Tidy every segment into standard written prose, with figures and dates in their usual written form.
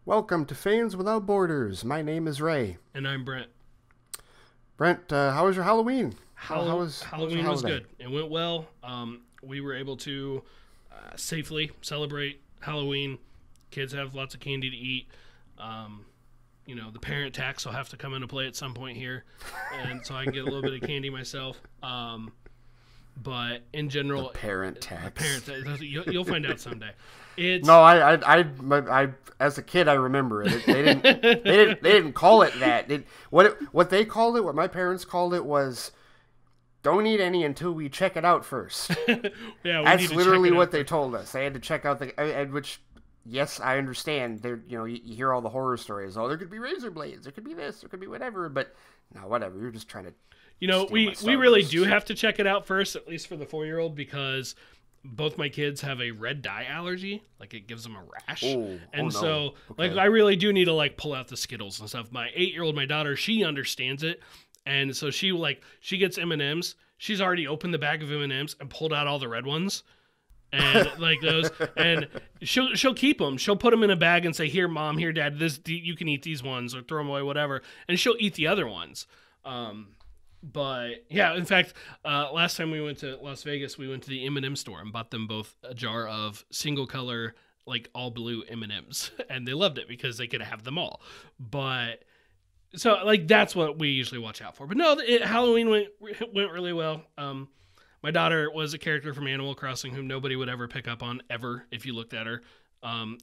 Welcome to Fans Without Borders. My name is Ray. And I'm Brent. Brent, how was your Halloween? Halloween was good. It went well. We were able to safely celebrate Halloween. Kids have lots of candy to eat. The parent tax will have to come into play at some point here, and so I can get a little bit of candy myself. But in general, the parent tax. You'll find out someday. I as a kid I remember it. They didn't call it that. What they called it, what my parents called it was, don't eat any until we check it out first. Yeah, that's literally what they told us. They had to check out which. Yes, I understand. You hear all the horror stories. Oh, there could be razor blades. There could be this. There could be whatever. But no, whatever. You're just trying to. We really do have to check it out first, at least for the 4-year-old, because both my kids have a red dye allergy. Like, it gives them a rash. So I really do need to pull out the Skittles and stuff. My 8-year-old, my daughter, she understands it, and so she gets M&Ms. She's already opened the bag of M&Ms and pulled out all the red ones. And those, and she'll keep them. She'll put them in a bag and say, "Here, Mom, here, Dad, you can eat these ones or throw them away, whatever." And she'll eat the other ones. But yeah, in fact, last time we went to Las Vegas, we went to the M&M store and bought them both a jar of single color, all blue M&Ms, and they loved it because they could have them all. But so that's what we usually watch out for. But no, Halloween went really well. My daughter was a character from Animal Crossing whom nobody would ever pick up on, ever, if you looked at her.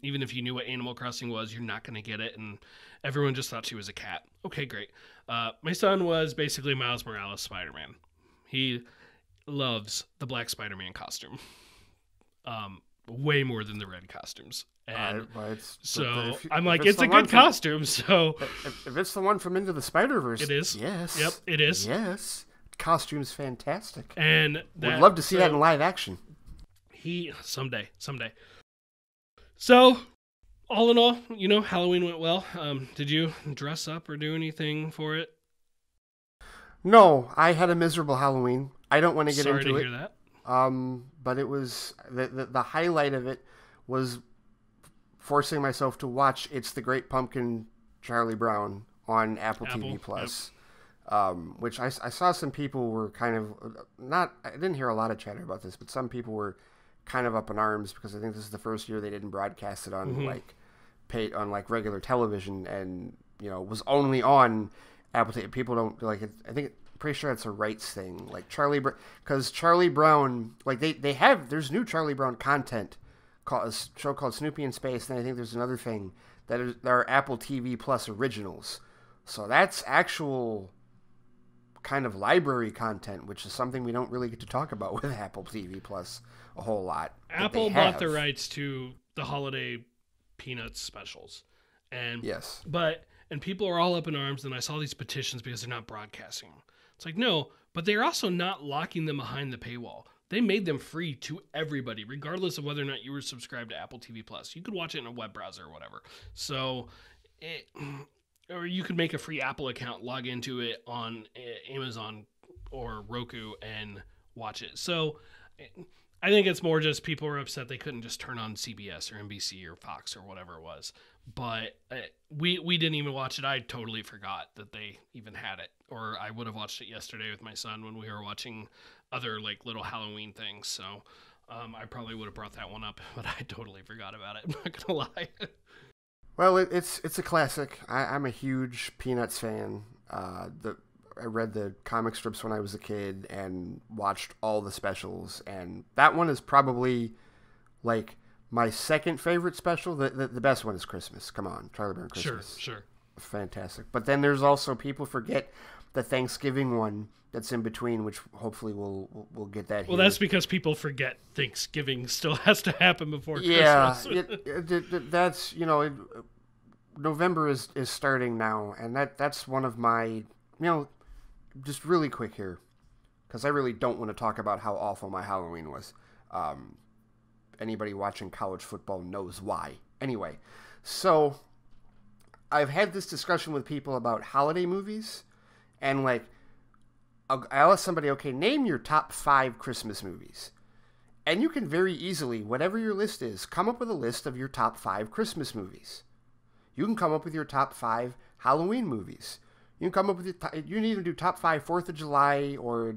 Even if you knew what Animal Crossing was, you're not going to get it, and everyone just thought she was a cat. Okay, great. My son was basically Miles Morales Spider-Man. He loves the black Spider-Man costume way more than the red costumes. And I'm like, it's a good costume, so... If it's the one from Into the Spider-Verse... It is. Yes. Yep, it is. Yes. Costume's fantastic, and would love to see that in live action. Someday. So, all in all, Halloween went well. Did you dress up or do anything for it? No, I had a miserable Halloween. I don't want to get into it. Sorry to hear that. But it was the highlight of it was forcing myself to watch It's the Great Pumpkin, Charlie Brown on Apple TV Plus. Yep. Which I saw some people were kind of I didn't hear a lot of chatter about this, but some people were kind of up in arms because I think this is the first year they didn't broadcast it on regular television, and was only on Apple TV. People don't like it. Pretty sure it's a rights thing. Because Charlie Brown, there's new Charlie Brown content called a show called Snoopy in Space, and I think there's another thing that are Apple TV Plus originals. So that's actual kind of library content, which is something we don't really get to talk about with Apple TV Plus a whole lot. Apple bought the rights to the holiday Peanuts specials, and yes, and people are all up in arms. And I saw these petitions because they're not broadcasting them. It's like, no, but they're also not locking them behind the paywall. They made them free to everybody, regardless of whether or not you were subscribed to Apple TV Plus. You could watch it in a web browser or whatever. So or you could make a free Apple account, log into it on Amazon or Roku, and watch it. So I think it's more just people are upset they couldn't just turn on CBS or NBC or Fox or whatever it was. But we didn't even watch it. I totally forgot that they even had it. Or I would have watched it yesterday with my son when we were watching other little Halloween things. So I probably would have brought that one up, but I totally forgot about it. I'm not going to lie. Well, it's a classic. I'm a huge Peanuts fan. I read the comic strips when I was a kid and watched all the specials, and that one is probably my second favorite special. The best one is Christmas. Come on, Charlie Brown Christmas. Sure. Fantastic. But then there's also, people forget the Thanksgiving one that's in between, which hopefully we'll get that. Well, that's because people forget Thanksgiving still has to happen before Christmas. Yeah, that's November is starting now, and that's one of my just really quick here, because I really don't want to talk about how awful my Halloween was. Anybody watching college football knows why. Anyway, so I've had this discussion with people about holiday movies, and I asked somebody, okay, name your top 5 Christmas movies. And you can very easily, whatever your list is, come up with a list of your top 5 Christmas movies. You can come up with your top 5 Halloween movies. You can come up with you can even do top 5 4th of July or,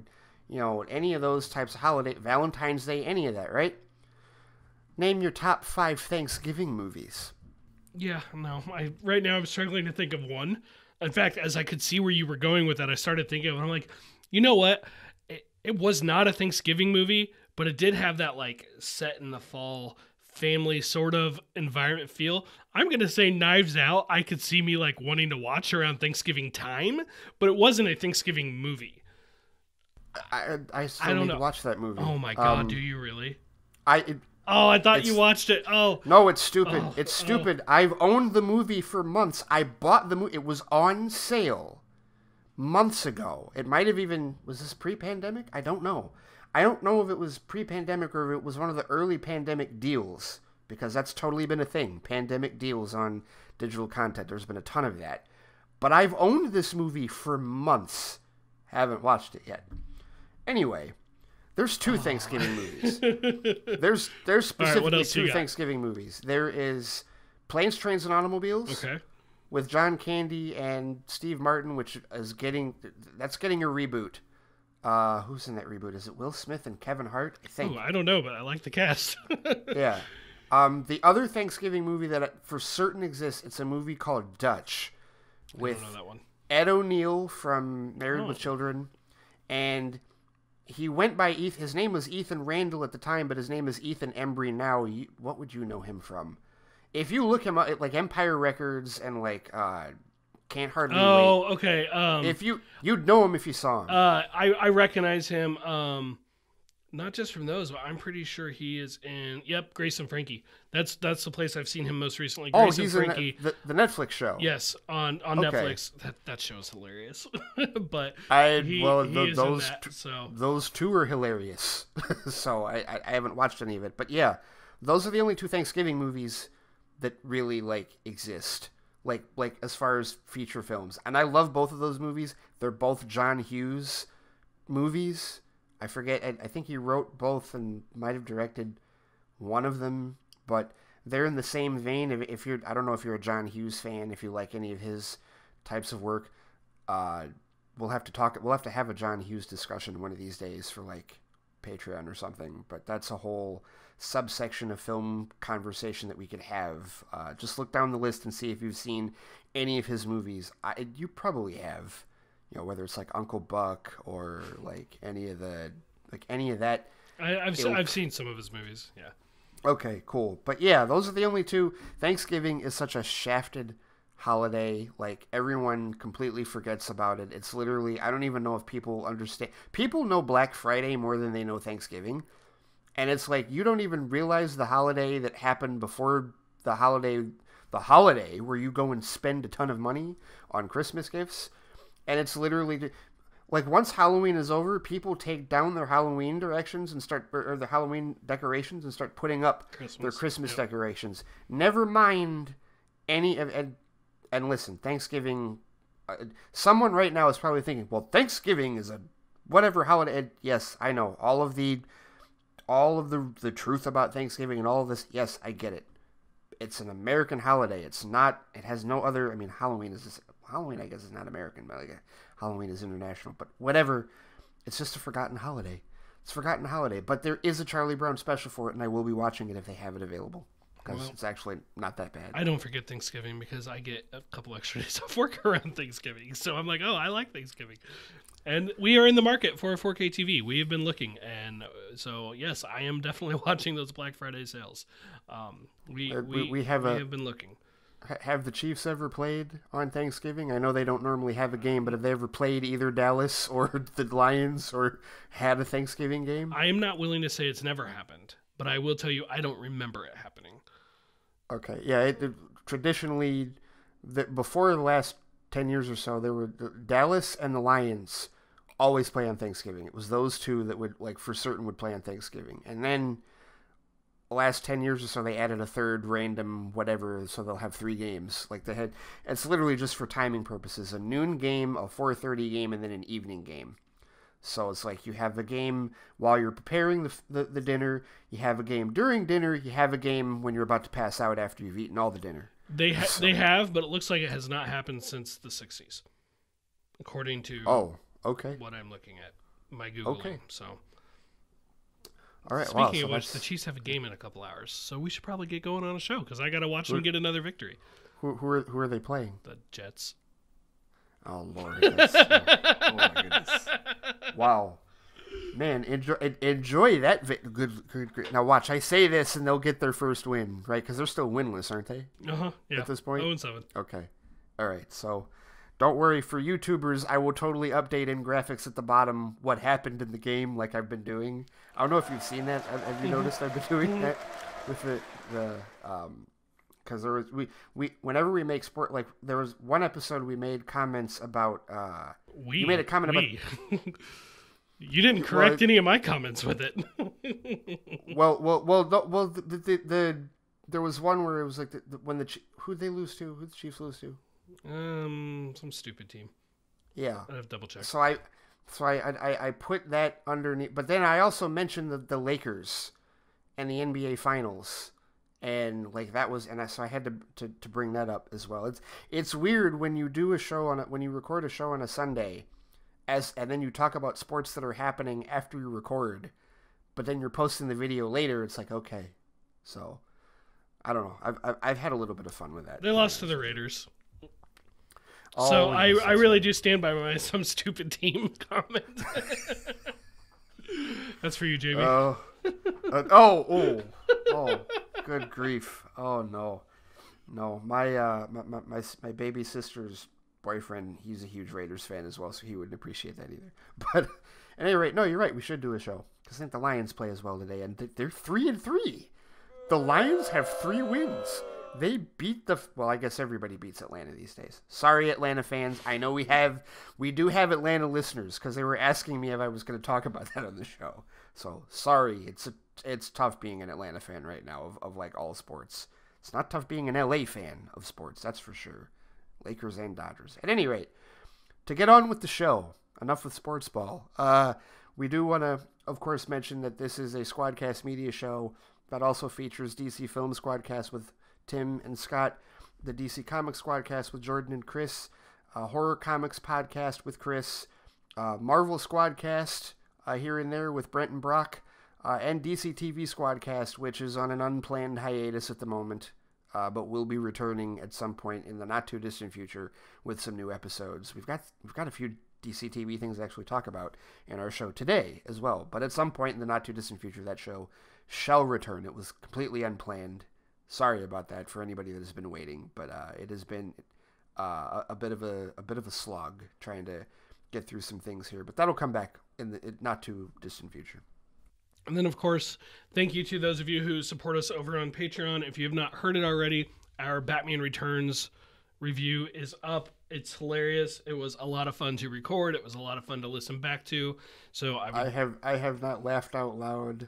any of those types of holiday, Valentine's Day, any of that, right? Name your top 5 Thanksgiving movies. Yeah, no. Right now I'm struggling to think of one. In fact, as I could see where you were going with that, I started thinking of it. I'm like, you know what? It was not a Thanksgiving movie, but it did have that like set in the fall family sort of environment feel. I'm going to say Knives Out. I could see me like wanting to watch around Thanksgiving time, but it wasn't a Thanksgiving movie. I still need to watch that movie. Oh my God, do you really? I thought you watched it. Oh. No, it's stupid. It's stupid. I've owned the movie for months. I bought the movie. It was on sale months ago. It might have even... Was this pre-pandemic? I don't know. I don't know if it was pre-pandemic or if it was one of the early pandemic deals, because that's totally been a thing. Pandemic deals on digital content. There's been a ton of that. But I've owned this movie for months. Haven't watched it yet. Anyway... There's 2 Thanksgiving movies. There's specifically 2 Thanksgiving movies. There is Planes, Trains, and Automobiles. Okay. With John Candy and Steve Martin, which is getting a reboot. Who's in that reboot? Is it Will Smith and Kevin Hart? I think. Ooh, I don't know, but I like the cast. Yeah. The other Thanksgiving movie that for certain exists, it's a movie called Dutch. With I don't know that one. Ed O'Neill from Married with Children, and... He went by his name was Ethan Randall at the time, but his name is Ethan Embry now. What would you know him from? If you look him up at like Empire Records and like Can't Hardly Wait. Oh, okay. If you'd know him if you saw him. I recognize him. Not just from those, but I'm pretty sure he is in. Yep, Grace and Frankie. That's the place I've seen him most recently. Grace he's and Frankie. in the Netflix show. Yes, on Netflix. That show is hilarious. But those 2 are hilarious. So I haven't watched any of it, but yeah, those are the only 2 Thanksgiving movies that really like exist. Like as far as feature films, and I love both of those movies. They're both John Hughes movies. I forget. I think he wrote both and might have directed one of them, but they're in the same vein. If you're, I don't know if you're a John Hughes fan, if you like any of his types of work, we'll have to talk. We'll have to have a John Hughes discussion one of these days for like Patreon or something. But that's a whole subsection of film conversation that we could have. Just look down the list and see if you've seen any of his movies. You probably have. Whether it's like Uncle Buck or like any of that. I've seen some of his movies. Yeah. Okay, cool. But yeah, those are the only 2. Thanksgiving is such a shafted holiday. Like everyone completely forgets about it. It's literally, I don't even know if people understand. People know Black Friday more than they know Thanksgiving. And it's like, you don't even realize the holiday that happened before the holiday where you go and spend a ton of money on Christmas gifts. And it's literally like once Halloween is over, people take down their Halloween directions and or their Halloween decorations and start putting up their Christmas decorations. Never mind any of and listen, Thanksgiving. Someone right now is probably thinking, well, Thanksgiving is a whatever holiday. Yes, I know all of the truth about Thanksgiving and all of this. Yes, I get it. It's an American holiday. It's not. It has no other. I mean, Halloween, I guess, is not American, but like Halloween is international. But whatever, it's just a forgotten holiday. It's a forgotten holiday. But there is a Charlie Brown special for it, and I will be watching it if they have it available because it's actually not that bad. I don't forget Thanksgiving because I get a couple extra days off work around Thanksgiving. So I'm like, oh, I like Thanksgiving. And we are in the market for a 4K TV. We have been looking, and so yes, I am definitely watching those Black Friday sales. We have been looking. Have the Chiefs ever played on Thanksgiving? I know they don't normally have a game, but have they ever played either Dallas or the Lions or had a Thanksgiving game? I am not willing to say it's never happened, but I will tell you I don't remember it happening. Okay, yeah. Traditionally, before the last 10 years or so, there were Dallas and the Lions always play on Thanksgiving. It was those 2 that would, like, for certain would play on Thanksgiving. And then the last 10 years or so, they added a third random whatever, so they'll have 3 games. Like, it's literally just for timing purposes. A noon game, a 4:30 game, and then an evening game. So it's like you have a game while you're preparing the dinner, you have a game during dinner, you have a game when you're about to pass out after you've eaten all the dinner. They have, but it looks like it has not happened since the 60s, according to what I'm looking at my Googling. Okay. So, all right. Speaking of which, the Chiefs have a game in a couple hours, so we should probably get going on a show because I got to watch them get another victory. Who are they playing? The Jets. Oh Lord! Oh my goodness! Wow, man, enjoy that. Good. Now watch. I say this, and they'll get their first win, right? Because they're still winless, aren't they? Yeah. At this point, 0-7. Okay. All right. So, don't worry for YouTubers. I will totally update in graphics at the bottom what happened in the game, like I've been doing. I don't know if you've seen that. Have you noticed I've been doing that with the because there was we whenever we make sport, like there was one episode we made comments about you made a comment about you didn't correct any of my comments with it. There was one where it was like when who'd they lose to? Who'd the Chiefs lose to? Some stupid team. Yeah, I have to double check. So I put that underneath, but then I also mentioned the Lakers and the NBA Finals. And like that was, so I had to bring that up as well. It's weird when you do a show when you record a show on a Sunday, and then you talk about sports that are happening after you record, but then you're posting the video later. It's like, okay, so I don't know. I've had a little bit of fun with that. They lost to the Raiders. So yes, I really do stand by my some stupid team comment. That's for you, Jamie. Good grief! Oh no. My baby sister's boyfriend, he's a huge Raiders fan as well, so he wouldn't appreciate that either. But at any rate, no, you're right. We should do a show because I think the Lions play as well today, and they're 3-3. The Lions have 3 wins. They beat I guess everybody beats Atlanta these days. Sorry, Atlanta fans. I know we do have Atlanta listeners because they were asking me if I was going to talk about that on the show. So sorry, it's tough being an Atlanta fan right now of like all sports. It's not tough being an LA fan of sports, that's for sure. Lakers and Dodgers. At any rate, to get on with the show, enough with sports ball. We do want to, of course, mention that this is a Squadcast media show that also features DC Film Squadcast with Tim and Scott, the DC Comics Squadcast with Jordan and Chris, Horror Comics Podcast with Chris, Marvel Squadcast here and there with Brent and Brock, and DC TV Squadcast, which is on an unplanned hiatus at the moment, but will be returning at some point in the not too distant future with some new episodes. We've got a few DC TV things to actually talk about in our show today as well, but at some point in the not too distant future, that show shall return. It was completely unplanned. Sorry about that for anybody that has been waiting, but it has been a bit of a slog trying to get through some things here, but that'll come back in the not too distant future. And then, of course, thank you to those of you who support us over on Patreon. If you have not heard it already, our Batman Returns review is up. It's hilarious. It was a lot of fun to record. It was a lot of fun to listen back to. So I have not laughed out loud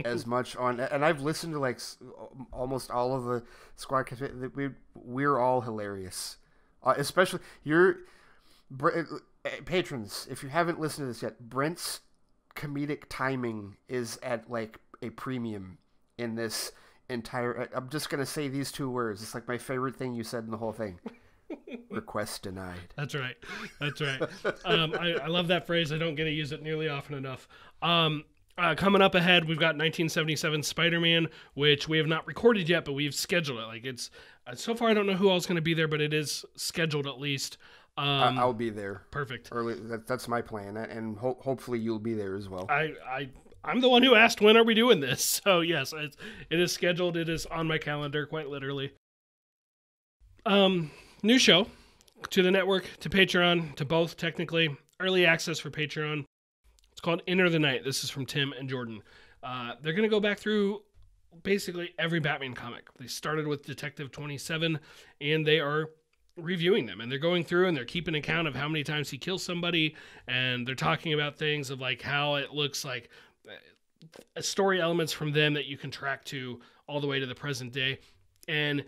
as much on, and I've listened to like almost all of the squad. We're all hilarious, especially your patrons. If you haven't listened to this yet, Brent's comedic timing is at like a premium in this entire. I'm just gonna say these 2 words. It's like my favorite thing you said in the whole thing. Request denied. That's right. I love that phrase. I don't get to use it nearly often enough. Coming up ahead, we've got 1977 Spider-Man, which we have not recorded yet, but we've scheduled it. Like it's so far, I don't know who else is going to be there, but it is scheduled at least. I'll be there. Perfect. Early. That's my plan, and hopefully you'll be there as well. I'm the one who asked when are we doing this, so yes, it is scheduled. It is on my calendar, quite literally. New show to the network, to Patreon, to both technically. Early access for Patreon. It's called Enter the Night. This is from Tim and Jordan. They're going to go back through basically every Batman comic. They started with Detective 27, and they are reviewing them. And they're going through and they're keeping account of how many times he kills somebody. And they're talking about things of like how it looks like story elements from them that you can track to all the way to the present day. And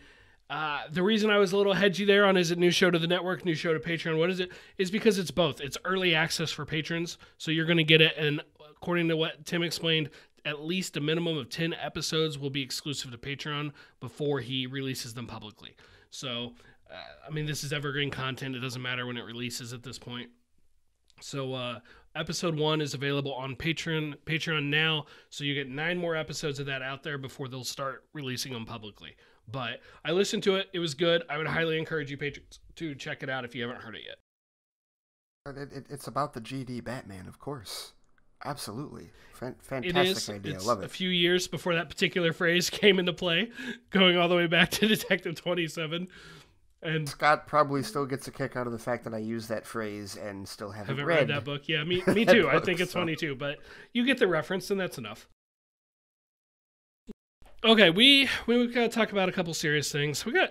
the reason I was a little hedgy there on is it new show to the network, new show to Patreon, what is it? Is because it's both. It's early access for patrons, so you're going to get it, and according to what Tim explained, at least a minimum of 10 episodes will be exclusive to Patreon before he releases them publicly. So, I mean, this is evergreen content. It doesn't matter when it releases at this point. So, episode 1 is available on Patreon now. So you get 9 more episodes of that out there before they'll start releasing them publicly. But I listened to it. It was good. I would highly encourage you patrons to check it out if you haven't heard it yet. It's about the GD Batman, of course. Absolutely. Fantastic it is. idea. It's I love it. A few years before that particular phrase came into play, going all the way back to Detective 27. And Scott probably still gets a kick out of the fact that I use that phrase and still haven't read that book. Yeah, me too. Book, I think it's funny too, but you get the reference and that's enough. Okay, we've got to talk about a couple serious things. We got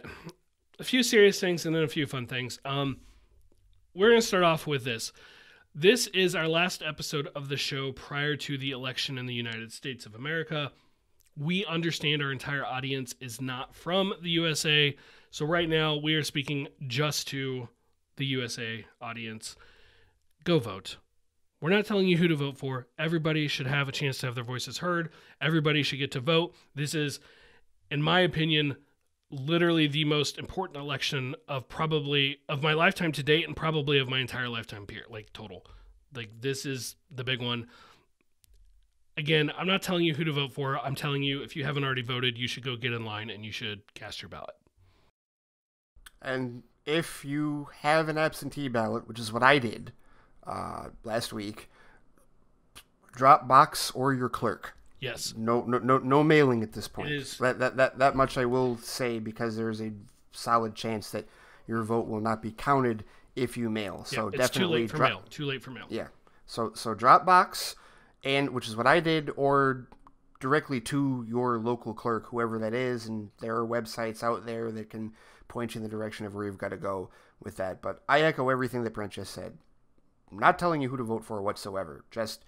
a few serious things and then a few fun things. We're going to start off with this. This is our last episode of the show prior to the election in the United States of America. We understand our entire audience is not from the USA, so right now we are speaking just to the USA audience. Go vote. We're not telling you who to vote for. Everybody should have a chance to have their voices heard. Everybody should get to vote. This is, in my opinion, literally the most important election of my lifetime to date and probably of my entire lifetime period, like total. Like, this is the big one. Again, I'm not telling you who to vote for. I'm telling you, if you haven't already voted, you should go get in line and you should cast your ballot. And if you have an absentee ballot, which is what I did last week, drop box or your clerk. Yes. No mailing at this point. It is. That much I will say, because there's a solid chance that your vote will not be counted if you mail. So it's definitely too late for mail. Yeah. So drop box, and which is what I did, or directly to your local clerk, whoever that is, and there are websites out there that can point you in the direction of where you've got to go with that. But I echo everything that Brent just said. I'm not telling you who to vote for whatsoever. Just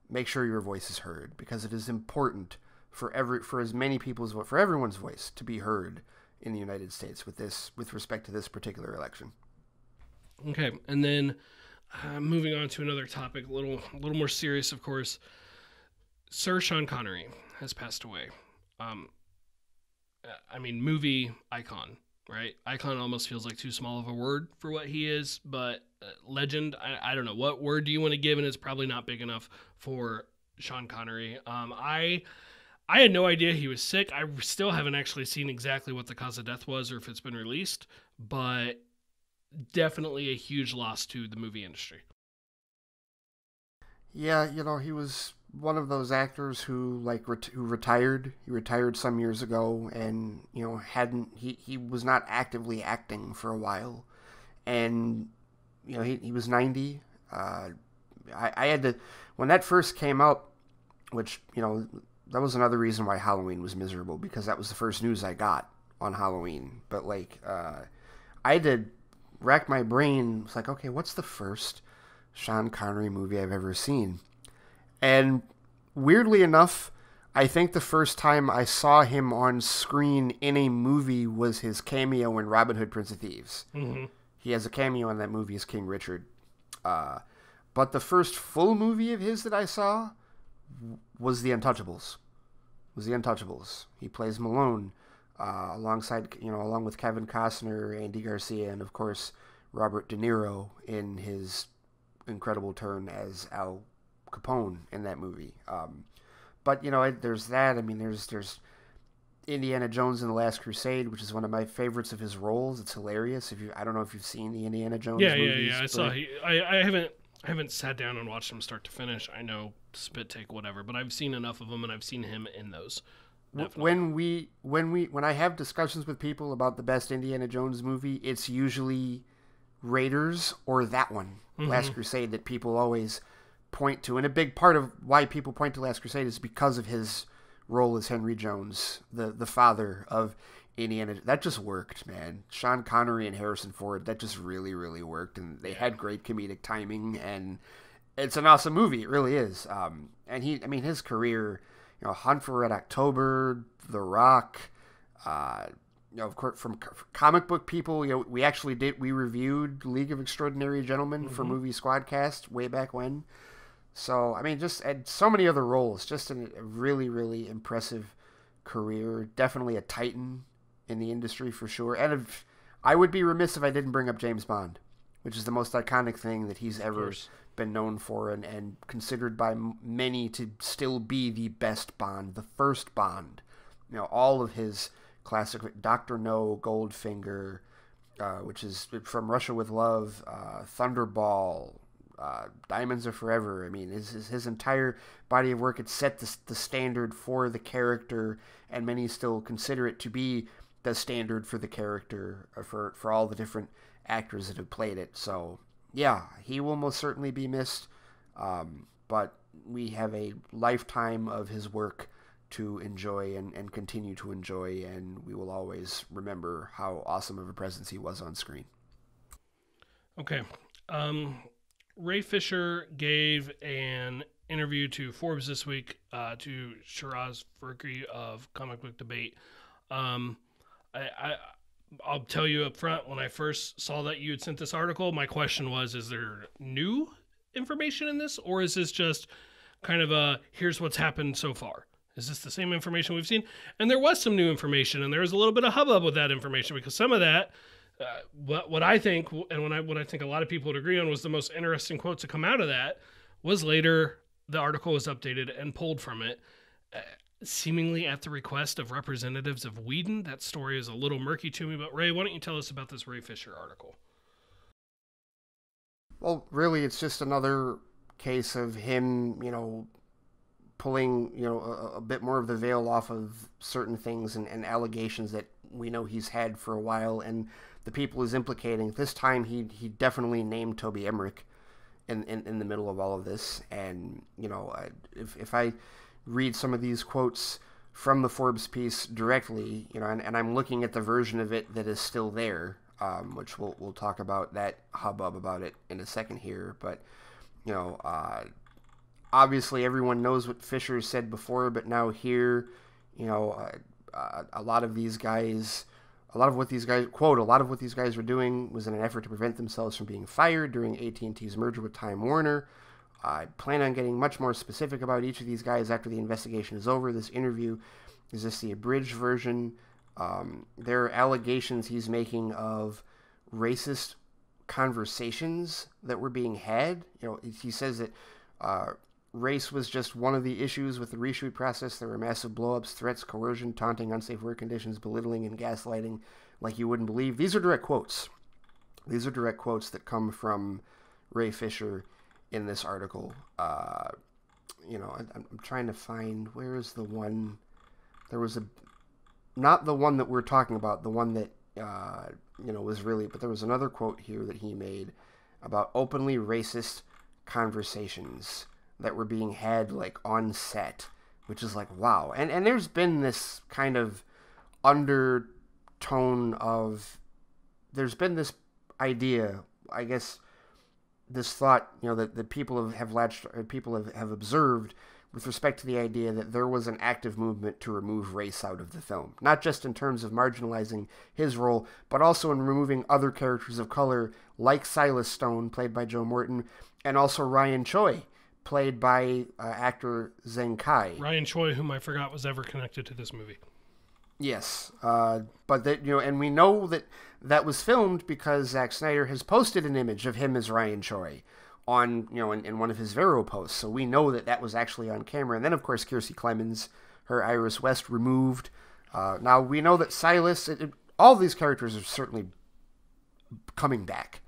make sure your voice is heard, because it is important for everyone's voice to be heard in the United States with respect to this particular election. Okay, and then moving on to another topic, a little more serious, of course. Sir Sean Connery has passed away. Movie icon, right? Icon almost feels like too small of a word for what he is, but legend, I don't know. What word do you want to give? And it's probably not big enough for Sean Connery. I had no idea he was sick. I still haven't actually seen exactly what the cause of death was or if it's been released, but definitely a huge loss to the movie industry. Yeah, he was one of those actors who who retired. He retired some years ago, and he was not actively acting for a while, and he was 90. I had to, when that first came out, which that was another reason why Halloween was miserable, because that was the first news I got on Halloween. But I had to rack my brain. It's like, okay, what's the first Sean Connery movie I've ever seen? And weirdly enough, I think the first time I saw him on screen in a movie was his cameo in Robin Hood, Prince of Thieves. Mm-hmm. He has a cameo in that movie as King Richard. But the first full movie of his that I saw was The Untouchables. He plays Malone along with Kevin Costner, Andy Garcia, and of course Robert De Niro in his incredible turn as Al Capone in that movie. But there's that. I mean, there's Indiana Jones and the Last Crusade, which is one of my favorites of his roles. It's hilarious. I don't know if you've seen the Indiana Jones movies. Yeah. I saw. I haven't sat down and watched them start to finish. I know, spit take, whatever, but I've seen enough of them, and I've seen him in those. Definitely. When I have discussions with people about the best Indiana Jones movie, it's usually Raiders or that one, mm-hmm. Last Crusade, that people always point to. And a big part of why people point to Last Crusade is because of his role as Henry Jones, the father of Indiana. That just worked, man. Sean Connery and Harrison Ford, that just really, really worked. And they had great comedic timing, and it's an awesome movie. It really is. And his career, Hunt for Red October, The Rock, of course, from comic book people, we reviewed League of Extraordinary Gentlemen mm-hmm. for Movie Squadcast way back when. So, just and so many other roles, just a really, really impressive career. Definitely a titan in the industry for sure. And I would be remiss if I didn't bring up James Bond, which is the most iconic thing that he's ever been known for, and considered by many to still be the best Bond, the first Bond. You know, all of his classic Dr. No, Goldfinger, which is From Russia with Love, Thunderball, Diamonds Are Forever. I mean, his entire body of work, it set the standard for the character, and many still consider it to be the standard for the character, for all the different actors that have played it. So, yeah, he will most certainly be missed, but we have a lifetime of his work to enjoy and continue to enjoy, and we will always remember how awesome of a presence he was on screen. Okay. Ray Fisher gave an interview to Forbes this week, to Shiraz Farooqui of Comic Book Debate. I'll tell you up front, when I first saw that you had sent this article, my question was, is there new information in this, or is this just kind of a, here's what's happened so far? Is this the same information we've seen? And there was some new information, and there was a little bit of hubbub with that information, because some of that, what I think, and what I think a lot of people would agree on, was the most interesting quote to come out of that, was later the article was updated and pulled from it, seemingly at the request of representatives of Whedon. That story is a little murky to me, but Ray, why don't you tell us about this Ray Fisher article? Well, really, it's just another case of him, pulling, a bit more of the veil off of certain things and allegations that we know he's had for a while, and the people he's implicating. This time, he definitely named Toby Emmerich in the middle of all of this, and, if I read some of these quotes from the Forbes piece directly, and I'm looking at the version of it that is still there, which we'll talk about that hubbub about it in a second here, but, obviously everyone knows what Fisher said before, but now here, a lot of what these guys were doing was in an effort to prevent themselves from being fired during AT&T's merger with Time Warner. I plan on getting much more specific about each of these guys after the investigation is over. This interview is just the abridged version. There are allegations he's making of racist conversations that were being had. He says that race was just one of the issues with the reshoot process. There were massive blowups, threats, coercion, taunting, unsafe work conditions, belittling, and gaslighting like you wouldn't believe. These are direct quotes. These are direct quotes that come from Ray Fisher in this article. I'm trying to find, where is the one? There was not the one that we're talking about, the one that, was really, but there was another quote here that he made about openly racist conversations that were being had, like, on set, which is like, wow. And there's been this kind of undertone of, there's been this idea, I guess, this thought, that people have observed with respect to the idea that there was an active movement to remove race out of the film. Not just in terms of marginalizing his role, but also in removing other characters of color, like Silas Stone, played by Joe Morton, and also Ryan Choi, played by actor Zheng Kai. Ryan Choi, whom I forgot was ever connected to this movie. Yes, but that, and we know that was filmed because Zack Snyder has posted an image of him as Ryan Choi on, in one of his Vero posts. So we know that was actually on camera. And then, of course, Kiersey Clemons, her Iris West removed. Now we know that Silas, all these characters are certainly coming back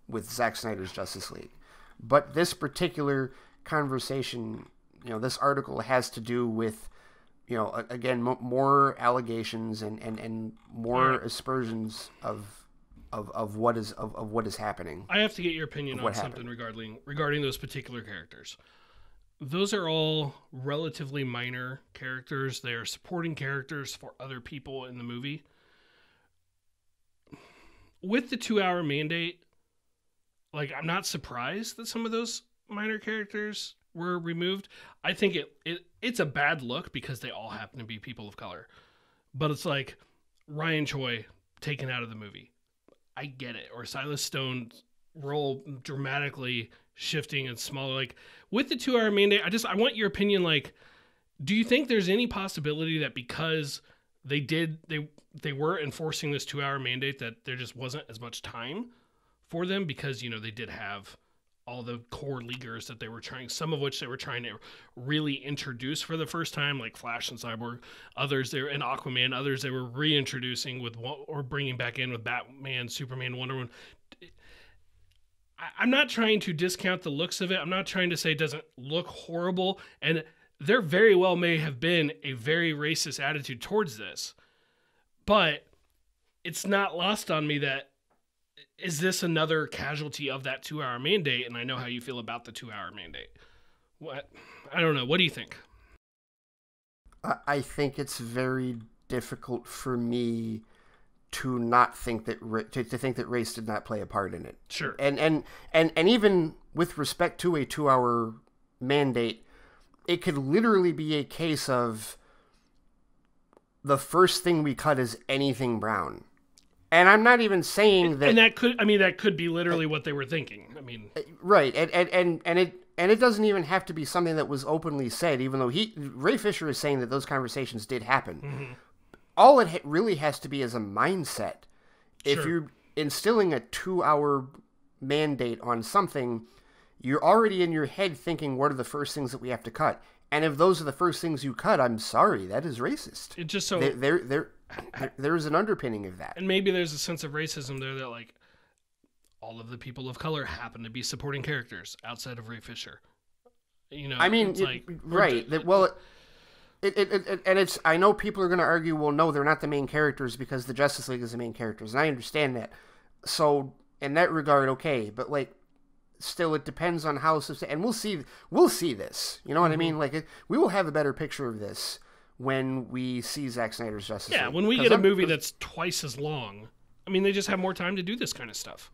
with Zack Snyder's Justice League. But this particular conversation, this article has to do with, again, more allegations and more aspersions of what is happening. I have to get your opinion on something regarding those particular characters. Those are all relatively minor characters. They are supporting characters for other people in the movie. With the 2-hour mandate, like, I'm not surprised that some of those minor characters were removed. I think it's a bad look because they all happen to be people of color. But it's like Ryan Choi taken out of the movie. I get it. Or Silas Stone's role dramatically shifting and smaller. Like, with the 2-hour mandate, I want your opinion. Like, do you think there's any possibility that because they were enforcing this 2-hour mandate, that there just wasn't as much time for them, because they did have all the core leaguers that they were trying, some of which they were trying to really introduce for the first time, like Flash and Cyborg. Others they were in Aquaman. Others they were reintroducing or bringing back in with Batman, Superman, Wonder Woman. I'm not trying to discount the looks of it. I'm not trying to say it doesn't look horrible. And there very well may have been a very racist attitude towards this. But it's not lost on me that, is this another casualty of that 2-hour mandate? And I know how you feel about the 2-hour mandate. I don't know. What do you think? I think it's very difficult for me to not think that to think that race did not play a part in it. Sure. And even with respect to a 2-hour mandate, it could literally be a case of the first thing we cut is anything brown. And I'm not even saying that. And that could be literally what they were thinking. I mean, right. And it doesn't even have to be something that was openly said, even though Ray Fisher is saying that those conversations did happen. Mm-hmm. All it really has to be is a mindset. Sure. If you're instilling a 2-hour mandate on something, you're already in your head thinking, what are the first things that we have to cut? And if those are the first things you cut, I'm sorry, that is racist. It just so there's an underpinning of that. And maybe there's a sense of racism there that, like, all of the people of color happen to be supporting characters outside of Ray Fisher. I mean, it's like, right. And it's, I know people are going to argue, well, no, they're not the main characters because the Justice League is the main characters. And I understand that. So in that regard, okay. But like, still, it depends on how, and we'll see this. You know what I mean? Like, we will have a better picture of this when we see Zack Snyder's Justice League. Yeah, when we get a movie that's twice as long. I mean, they just have more time to do this kind of stuff.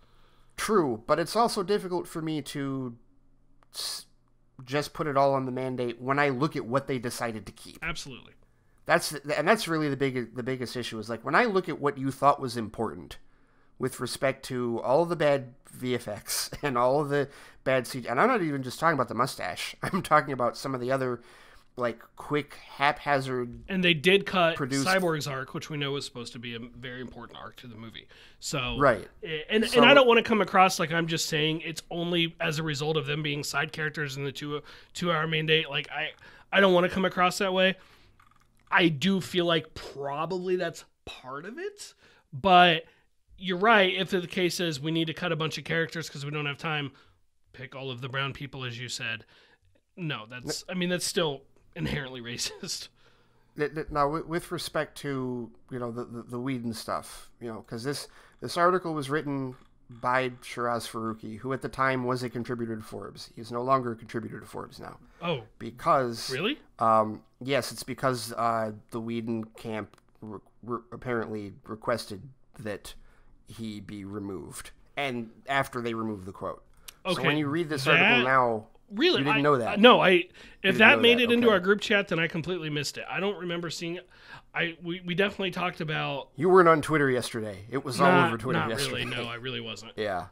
True, but it's also difficult for me to just put it all on the mandate when I look at what they decided to keep. Absolutely. That's really the biggest issue, is like, when I look at what you thought was important with respect to all of the bad VFX and all of the bad CG, and I'm not even just talking about the mustache. I'm talking about some of the other, like, quick, haphazard. And they did cut Cyborg's arc, which we know was supposed to be a very important arc to the movie. So right, and I don't want to come across like I'm just saying it's only as a result of them being side characters in the 2-hour mandate. Like, I don't want to come across that way. I do feel like probably that's part of it, but you're right. If the case is we need to cut a bunch of characters because we don't have time, pick all of the brown people, as you said. No, that's still inherently racist. Now, with respect to, the Whedon stuff, because this article was written by Shiraz Faruqi, who at the time was a contributor to Forbes. He's no longer a contributor to Forbes now. Oh, because really? Yes, it's because the Whedon camp apparently requested that he be removed, and after they removed the quote. Okay, so when you read this article now. Really? You didn't know that? No, if that made it into our group chat, then I completely missed it. I don't remember seeing it. We definitely talked about... You weren't on Twitter yesterday. It was all over Twitter yesterday. Not really. No, I really wasn't. Yeah.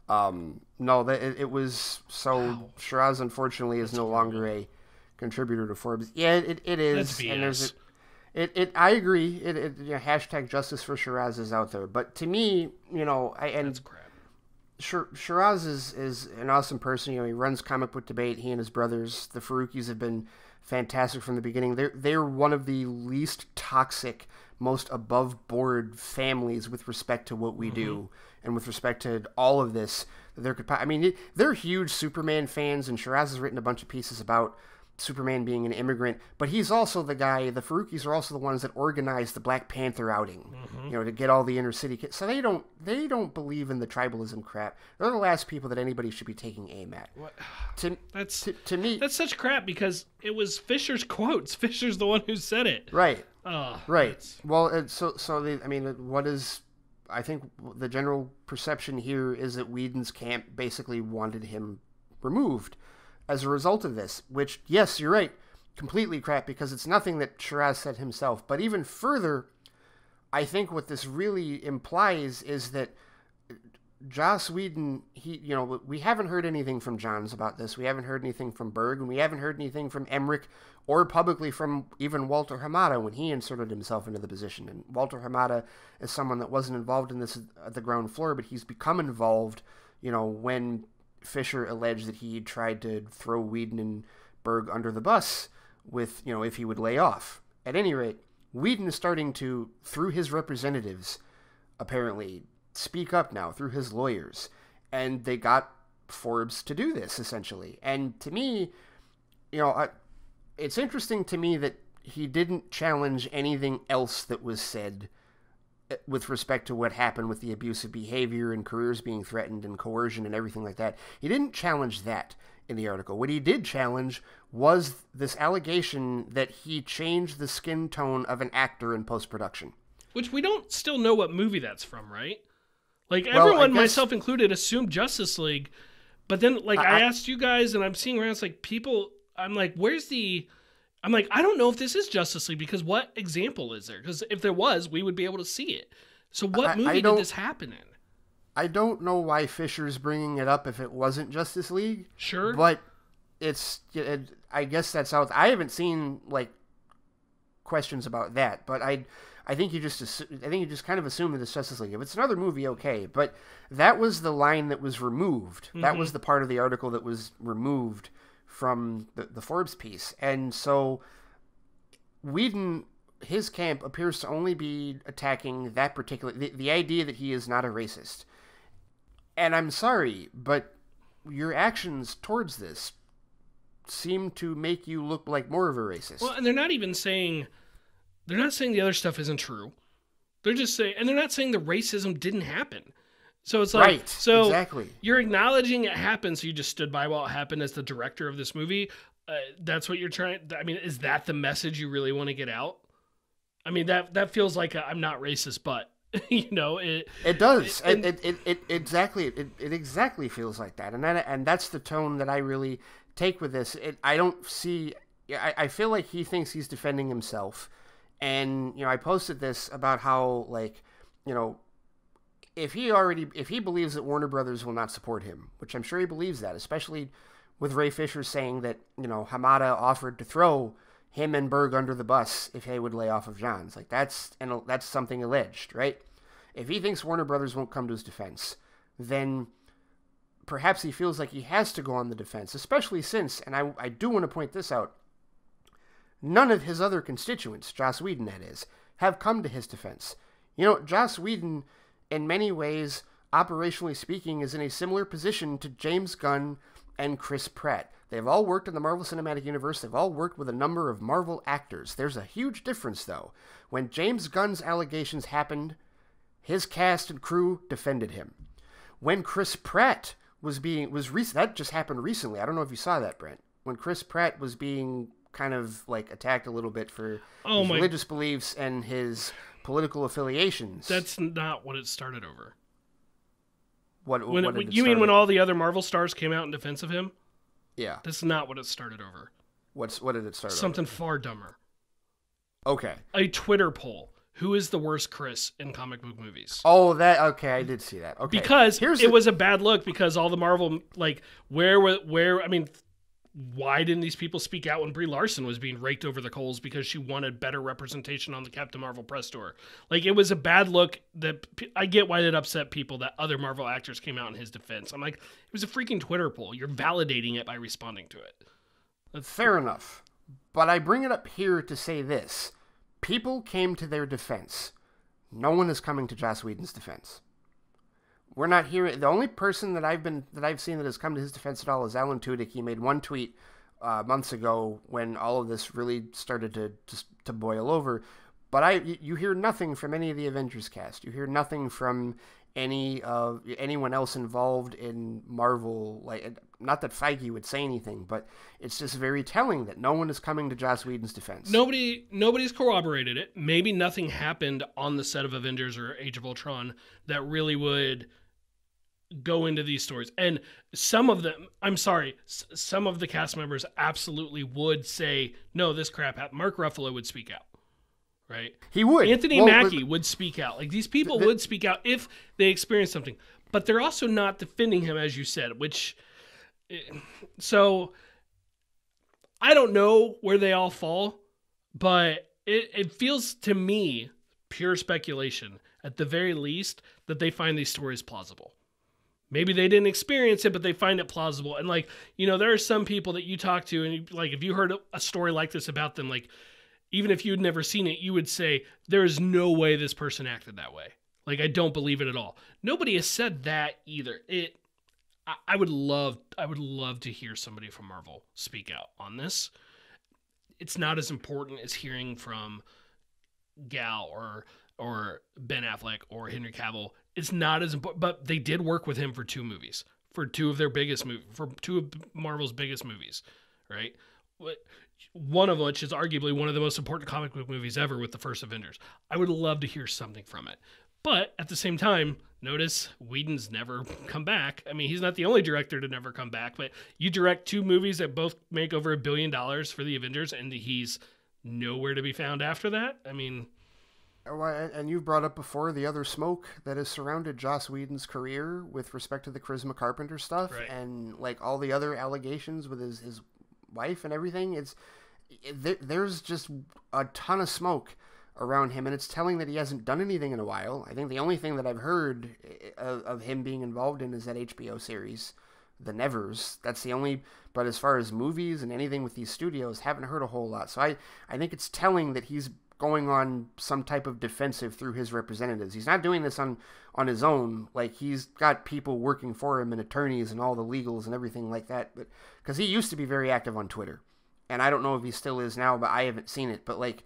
No, it was... So, wow. Shiraz, unfortunately, is no longer a contributor to Forbes. Yeah, it is. That's BS. And there's I agree. Hashtag justice for Shiraz is out there. But to me, That's crap. Shiraz is an awesome person. He runs Comic Book Debate. He and his brothers, the Faruqis, have been fantastic from the beginning. They're one of the least toxic, most above board families with respect to what we do and with respect to all of this. They're huge Superman fans, and Shiraz has written a bunch of pieces about Superman being an immigrant, but he's also the guy, the Faruqis are also the ones that organized the Black Panther outing, to get all the inner city kids. So they don't believe in the tribalism crap. They're the last people that anybody should be taking aim at. What? To me, that's such crap, because it was Fisher's quotes. Fisher's the one who said it. Right. Oh, right. Well, what is, I think the general perception here is that Whedon's camp basically wanted him removed as a result of this, which, yes, you're right, completely crap, because it's nothing that Shiraz said himself. But even further, I think what this really implies is that Joss Whedon, we haven't heard anything from Johns about this. We haven't heard anything from Berg, and we haven't heard anything from Emmerich or publicly from even Walter Hamada when he inserted himself into the position. And Walter Hamada is someone that wasn't involved in this at the ground floor, but he's become involved, when Fisher alleged that he tried to throw Whedon and Berg under the bus with, if he would lay off. At any rate, Whedon is starting to, through his representatives, apparently, speak up now through his lawyers, and they got Forbes to do this, essentially. And to me, it's interesting to me that he didn't challenge anything else that was said with respect to what happened with the abusive behavior and careers being threatened and coercion and everything like that. He didn't challenge that in the article. What he did challenge was this allegation that he changed the skin tone of an actor in post-production. Which we don't still know what movie that's from, right? Like, everyone, myself included, assumed Justice League. But then, I asked you guys, and I'm seeing around, it's like, people, I'm like, I don't know if this is Justice League, because what example is there? Because if there was, we would be able to see it. So what movie did this happen in? I don't know why Fisher's bringing it up if it wasn't Justice League. Sure. But I guess that's how I haven't seen, questions about that, but I think you just kind of assume that it's Justice League. If it's another movie, okay. But that was the line that was removed. Mm-hmm. That was the part of the article that was removed from the Forbes piece. And so Whedon, his camp appears to only be attacking that particular... The idea that he is not a racist. And I'm sorry, but your actions towards this seem to make you look like more of a racist. Well, and they're not even saying... They're not saying the other stuff isn't true. They're just saying, and they're not saying the racism didn't happen. So it's like, right, so exactly. You're acknowledging it happened, so you just stood by while it happened as the director of this movie. That's what you're trying. I mean, is that the message you really want to get out? I mean, that feels like I'm not racist, but it does. It exactly feels like that, and that's the tone that I really take with this. I don't see. I feel like he thinks he's defending himself. And, I posted this about how, if he believes that Warner Brothers will not support him, which I'm sure he believes that, especially with Ray Fisher saying that, Hamada offered to throw him and Berg under the bus if he would lay off of Johns. That's something alleged, right? If he thinks Warner Brothers won't come to his defense, then perhaps he feels like he has to go on the defense, especially since, and I do want to point this out, none of his other constituents, Joss Whedon that is, have come to his defense. Joss Whedon, in many ways, operationally speaking, is in a similar position to James Gunn and Chris Pratt. They've all worked in the Marvel Cinematic Universe. They've all worked with a number of Marvel actors. There's a huge difference, though. When James Gunn's allegations happened, his cast and crew defended him. When Chris Pratt that just happened recently. I don't know if you saw that, Brent. When Chris Pratt was being kind of attacked a little bit for his religious beliefs and his political affiliations. That's not what it started over. When all the other Marvel stars came out in defense of him? Yeah. That's not what it started over. What did it start over? Something far dumber. Okay. A Twitter poll. Who is the worst Chris in comic book movies? Oh, okay, I did see that. Okay. Because it was a bad look because all the Marvel, why didn't these people speak out when Brie Larson was being raked over the coals because she wanted better representation on the Captain Marvel press tour? It was a bad look that I get why it upset people that other Marvel actors came out in his defense. I'm like, it was a freaking Twitter poll. You're validating it by responding to it. Fair enough. But I bring it up here to say this. People came to their defense. No one is coming to Joss Whedon's defense. We're not hearing. The only person that I've seen that has come to his defense at all is Alan Tudyk. He made one tweet months ago when all of this really started to boil over. But you hear nothing from any of the Avengers cast. You hear nothing from anyone else involved in Marvel. Not that Feige would say anything, but it's just very telling that no one is coming to Joss Whedon's defense. Nobody's corroborated it. Maybe nothing happened on the set of Avengers or Age of Ultron that really would go into these stories. And some of them, some of the cast members absolutely would say, no, this crap happened. Mark Ruffalo would speak out, right? He would. Anthony Mackie would speak out. These people would speak out if they experienced something. but they're also not defending him, as you said, which, so I don't know where they all fall, but it feels to me, pure speculation, at the very least, that they find these stories plausible. Maybe they didn't experience it, but they find it plausible. And like, there are some people that you talk to, and like, if you heard a story like this about them, like, even if you'd never seen it, you would say, there is no way this person acted that way. Like, I don't believe it at all. Nobody has said that either. I would love to hear somebody from Marvel speak out on this. It's not as important as hearing from Gal or Ben Affleck or Henry Cavill. It's not as important, but they did work with him for 2 movies, for 2 of Marvel's biggest movies, right? One of which is arguably one of the most important comic book movies ever, with the first Avengers. I would love to hear something from it. But at the same time, notice Whedon's never come back. I mean, he's not the only director to never come back, but you direct 2 movies that both make over $1 billion for the Avengers, and he's nowhere to be found after that. I mean... And you've brought up before the other smoke that has surrounded Joss Whedon's career with respect to the Charisma Carpenter stuff, right, and like all the other allegations with his wife and everything. There's just a ton of smoke around him, and it's telling that he hasn't done anything in a while. I think the only thing that I've heard of him being involved in is that HBO series, The Nevers. That's the only, but as far as movies and anything with these studios, haven't heard a whole lot. So I think it's telling that he's going on some type of defensive through his representatives. He's not doing this on his own. Like, he's got people working for him and attorneys and all the legals and everything like that. But because he used to be very active on Twitter, and I don't know if he still is now, but I haven't seen it. But like,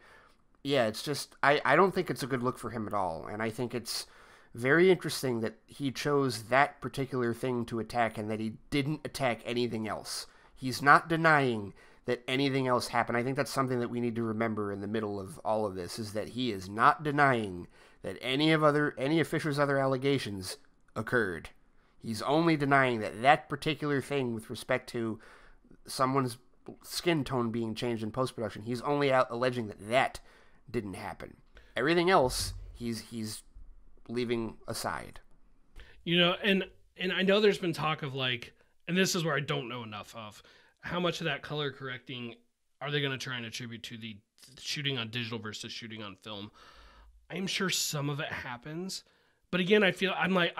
yeah, it's just, I don't think it's a good look for him at all. And I think it's very interesting that he chose that particular thing to attack and that he didn't attack anything else. He's not denying that anything else happened. I think that's something that we need to remember in the middle of all of this, is that he is not denying that any of Fisher's other allegations occurred. He's only denying that particular thing with respect to someone's skin tone being changed in post-production. He's only alleging that didn't happen. Everything else, he's leaving aside. And I know there's been talk of like, and this is where I don't know enough of, how much of that color correcting are they going to try and attribute to the shooting on digital versus shooting on film? I'm sure some of it happens, but again, I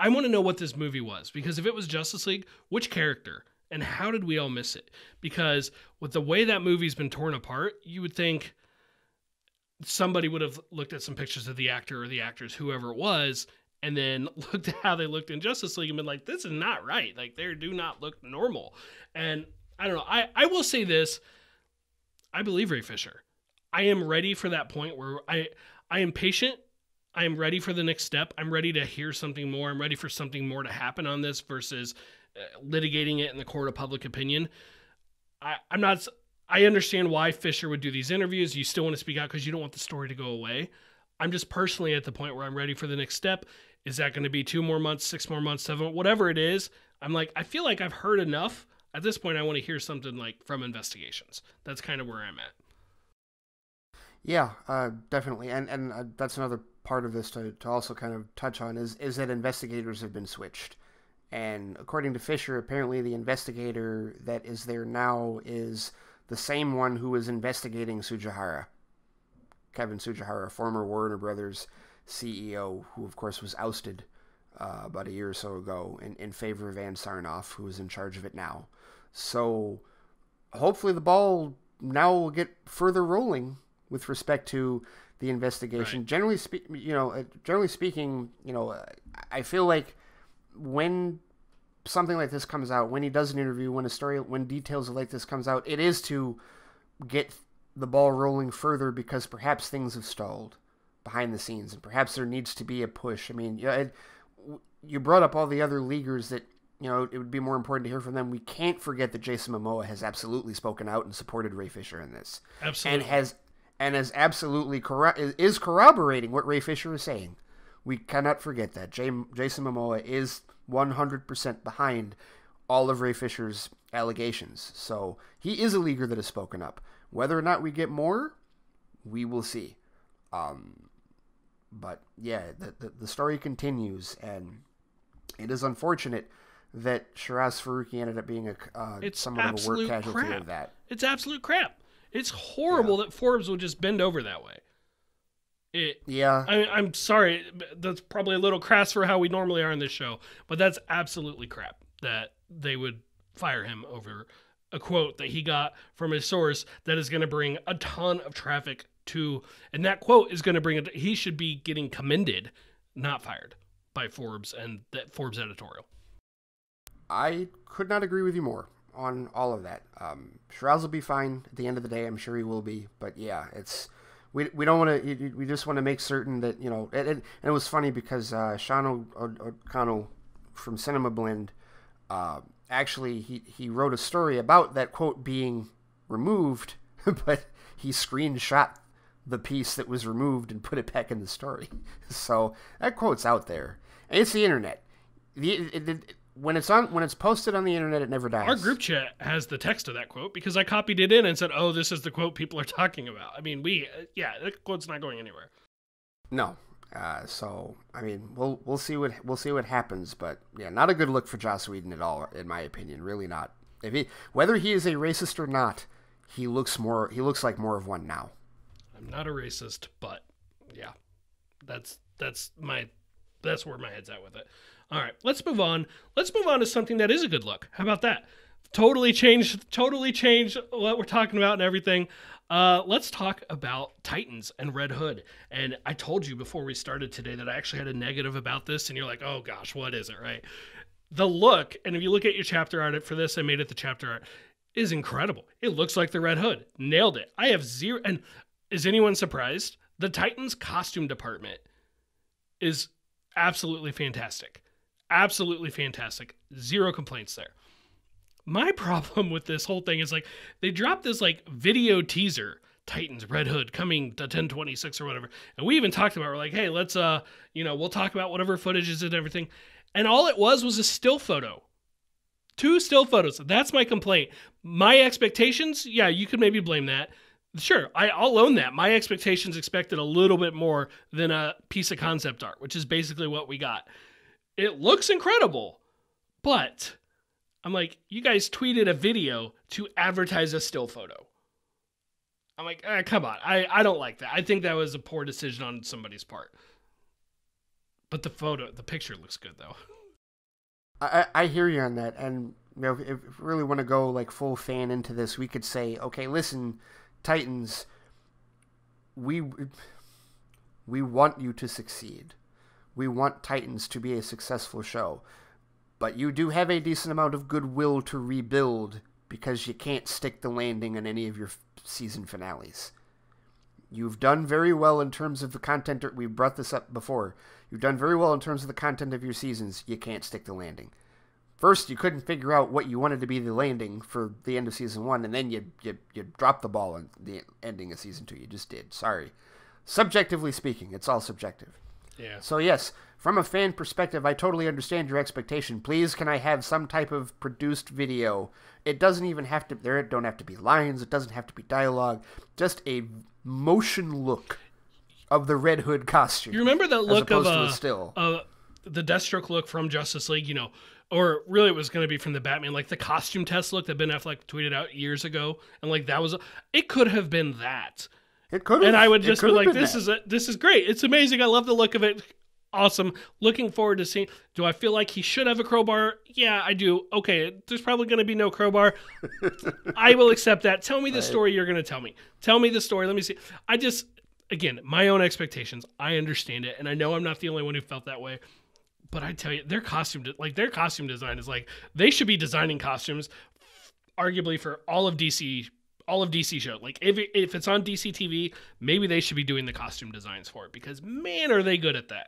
want to know what this movie was, because if it was Justice League, which character and how did we all miss it? Because with the way that movie's been torn apart, you would think somebody would have looked at some pictures of the actor or the actors, whoever it was, and then looked at how they looked in Justice League and been like, this is not right. Like, they do not look normal. And I don't know. I will say this. I believe Ray Fisher. I am ready for that point where I am patient. I am ready for the next step. I'm ready to hear something more. I'm ready for something more to happen on this versus litigating it in the court of public opinion. I understand why Fisher would do these interviews. You still want to speak out because you don't want the story to go away. I'm just personally at the point where I'm ready for the next step. Is that going to be 2 more months, 6 more months, 7, whatever it is? I'm like, I feel like I've heard enough. At this point, I want to hear something like from investigations. That's kind of where I'm at. Yeah, definitely. And that's another part of this to also kind of touch on is that investigators have been switched. And according to Fisher, apparently the investigator that is there now is the same one who was investigating Tsujihara. Kevin Tsujihara, former Warner Brothers CEO, who of course was ousted about a year or so ago in favor of Ann Sarnoff, who is in charge of it now. So hopefully the ball now will get further rolling with respect to the investigation. Right. Generally speaking, I feel like when something like this comes out, when he does an interview, when details like this comes out, it is to get the ball rolling further because perhaps things have stalled behind the scenes and perhaps there needs to be a push. I mean, you brought up all the other leaguers that, it would be more important to hear from them. We can't forget that Jason Momoa has absolutely spoken out and supported Ray Fisher in this. Absolutely. And has absolutely is corroborating what Ray Fisher is saying. We cannot forget that. Jason Momoa is 100% behind all of Ray Fisher's allegations. So he is a leaguer that has spoken up. Whether or not we get more, we will see. But yeah, the story continues, and it is unfortunate that Shiraz Faruqi ended up being somewhat of a work casualty of that. It's absolute crap. It's horrible that Forbes would just bend over that way. I'm sorry. That's probably a little crass for how we normally are in this show, but that's absolutely crap that they would fire him over a quote that he got from a source that is going to bring a ton of traffic to, and that quote is going to bring it. He should be getting commended, not fired by Forbes and that Forbes editorial. I could not agree with you more on all of that. Shiraz will be fine at the end of the day. I'm sure he will be. But yeah, we don't want to. We just want to make certain that And it was funny because Sean O'Connell from Cinema Blend, actually he wrote a story about that quote being removed, but he screenshot the piece that was removed and put it back in the story. So that quote's out there. And it's the internet. When it's posted on the internet, it never dies. Our group chat has the text of that quote because I copied it in and said, "Oh, this is the quote people are talking about." I mean, that quote's not going anywhere. No. So I mean, we'll see what happens, but yeah, not a good look for Joss Whedon at all, in my opinion. Really not. Whether he is a racist or not, he looks like more of one now. I'm not a racist, but yeah, that's where my head's at with it. All right, let's move on. Let's move on to something that is a good look. How about that? Totally changed what we're talking about and everything. Let's talk about Titans and Red Hood. And I told you before we started today that I actually had a negative about this, and you're like, oh gosh, what is it, right? The look, and if you look at your chapter art for this, I made it the chapter art, is incredible. It looks like the Red Hood. Nailed it. I have zero, and is anyone surprised? The Titans costume department is absolutely fantastic. Absolutely fantastic. Zero complaints there. My problem with this whole thing is they dropped this video teaser, Titans Red Hood coming to 10/26 or whatever. And we even talked about, we're like, hey, let's we'll talk about whatever footage is and everything. And all it was a still photo. 2 still photos. That's my complaint. My expectations, yeah, you could maybe blame that. Sure, I'll own that. My expectations expected a little bit more than a piece of concept art, which is basically what we got. It looks incredible, but I'm like, you guys tweeted a video to advertise a still photo. I'm like, come on. I don't like that. I think that was a poor decision on somebody's part. But the picture looks good, though. I hear you on that. And if we really want to go full fan into this, we could say, okay, listen, Titans, we want you to succeed. We want Titans to be a successful show. But you do have a decent amount of goodwill to rebuild because you can't stick the landing on any of your season finales. You've done very well in terms of the content. We brought this up before. You've done very well in terms of the content of your seasons. You can't stick the landing. First, you couldn't figure out what you wanted to be the landing for the end of season 1, and then you dropped the ball on the ending of season 2. You just did. Sorry. Subjectively speaking, it's all subjective. Yeah. So yes, from a fan perspective, I totally understand your expectation. Please, can I have some type of produced video? It doesn't even have to. There don't have to be lines. It doesn't have to be dialogue. Just a motion look of the Red Hood costume. You remember that look of the Deathstroke look from Justice League? Or really, it was going to be from the Batman, the costume test look that Ben Affleck tweeted out years ago, and that was. It could have been that. It could have. And I would just be like, this is great. It's amazing. I love the look of it. Awesome. Looking forward to seeing. Do I feel like he should have a crowbar? Yeah, I do. Okay, there's probably going to be no crowbar. I will accept that. Tell me the story you're going to tell me. Tell me the story. Let me see. Again, my own expectations. I understand it, and I know I'm not the only one who felt that way. But I tell you, their costume design is they should be designing costumes, arguably for all of DC show. If it's on DC TV, maybe they should be doing the costume designs for it because man, are they good at that.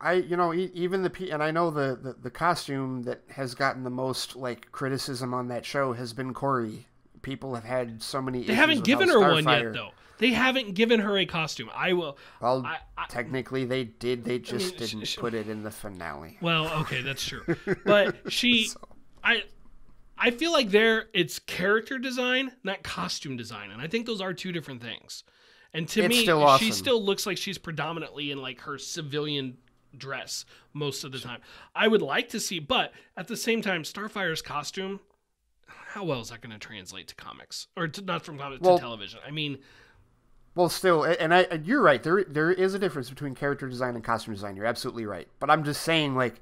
Even and I know the costume that has gotten the most criticism on that show has been Corey. People have had so many. They haven't given her one yet, though. They haven't given her a costume. Well, technically they did. They just didn't put it in the finale. Well, okay, that's true. But I feel like it's character design, not costume design, and I think those are two different things. And to me, still awesome. She still looks like she's predominantly in her civilian dress most of the time. I would like to see, but at the same time, Starfire's costume, how well is that going to translate to comics? Or not from comics to television? I mean... Well, still, and you're right. There is a difference between character design and costume design. You're absolutely right. But I'm just saying, like,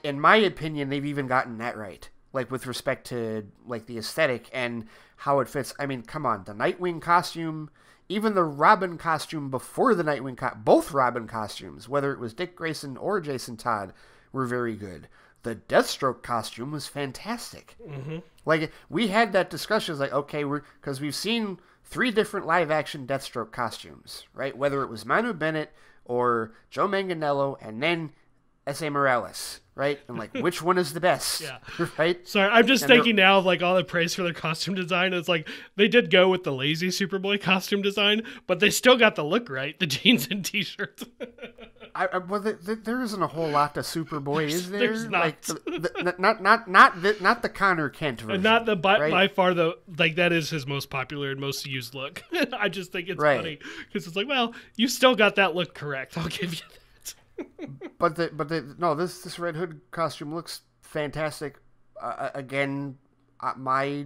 in my opinion, they've even gotten that right. Like, with respect to, like, the aesthetic and how it fits. I mean, come on. The Nightwing costume, even the Robin costume before the Nightwing both Robin costumes, whether it was Dick Grayson or Jason Todd, were very good. The Deathstroke costume was fantastic. Mm-hmm. Like, we had that discussion. It's like, okay, because we've seen 3 different live-action Deathstroke costumes, right? Whether it was Manu Bennett or Joe Manganiello and then S.A. Morales, right? And, like, which one is the best? Yeah. Right? Sorry, I'm just thinking now of, like, all the praise for their costume design. It's like, they did go with the lazy Superboy costume design, but they still got the look right, the jeans and T-shirts. Well, there isn't a whole lot to Superboy, is there? There's not. Like, not the Connor Kent version. And not the right? by far the like that is his most popular and most used look. I just think it's funny because it's like, well, you still got that look correct. I'll give you that. but this Red Hood costume looks fantastic. Again, my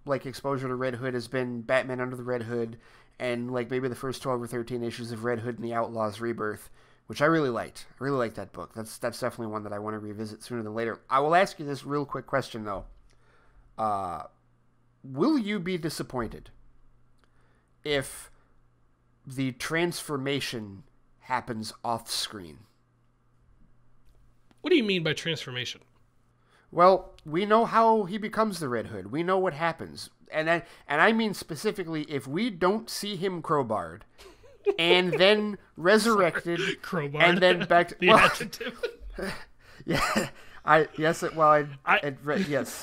like exposure to Red Hood has been Batman Under the Red Hood. And, like, maybe the first 12 or 13 issues of Red Hood and the Outlaws Rebirth, which I really liked. I really liked that book. That's definitely one that I want to revisit sooner than later. I will ask you this real quick question, though. Will you be disappointed if the transformation happens off-screen? What do you mean by transformation? Well, we know how he becomes the Red Hood. We know what happens. And I mean specifically, if we don't see him crowbarred and then resurrected, crowbarred, and then back to the adjective. Yeah, yes.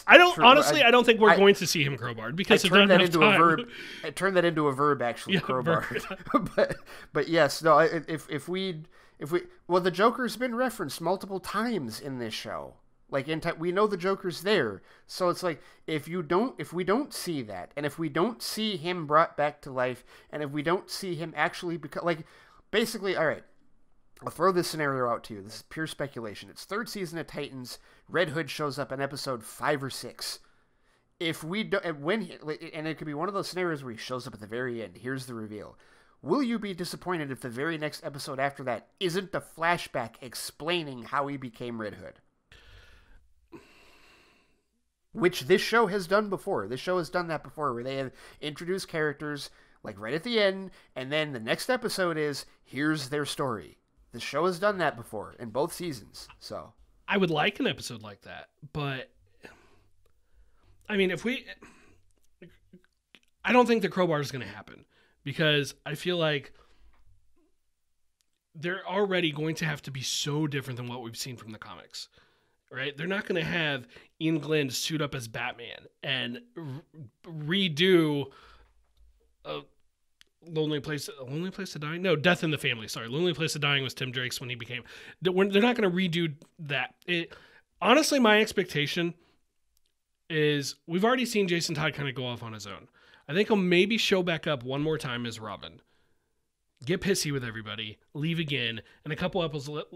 I don't honestly. I don't think we're going to see him crowbarred because I turned that into a verb. I turned that into a verb actually. Yeah, crowbarred. but yes, no. If we the Joker's been referenced multiple times in this show. Like we know the Joker's there, so it's like if we don't see that, and if we don't see him brought back to life, and if we don't see him actually become like, basically, all right, I'll throw this scenario out to you. This is pure speculation. It's 3rd season of Titans. Red Hood shows up in episode 5 or 6. If we don't, and it could be one of those scenarios where he shows up at the very end. Here's the reveal. Will you be disappointed if the very next episode after that isn't the flashback explaining how he became Red Hood? Which this show has done before. This show has done that before, where they have introduced characters, like, right at the end, and then the next episode is, here's their story. The show has done that before, in both seasons, so. I would like an episode like that, but, I mean, I don't think the crowbar is going to happen, because I feel like they're already going to have to be so different than what we've seen from the comics. Right? They're not going to have Ian Glenn suit up as Batman and redo Lonely Place to Die? No, Death in the Family. Sorry. Lonely Place to Dying was Tim Drake's when he became... They're not going to redo that. Honestly, my expectation is we've already seen Jason Todd kind of go off on his own. I think he'll maybe show back up one more time as Robin. Get pissy with everybody, leave again, and a couple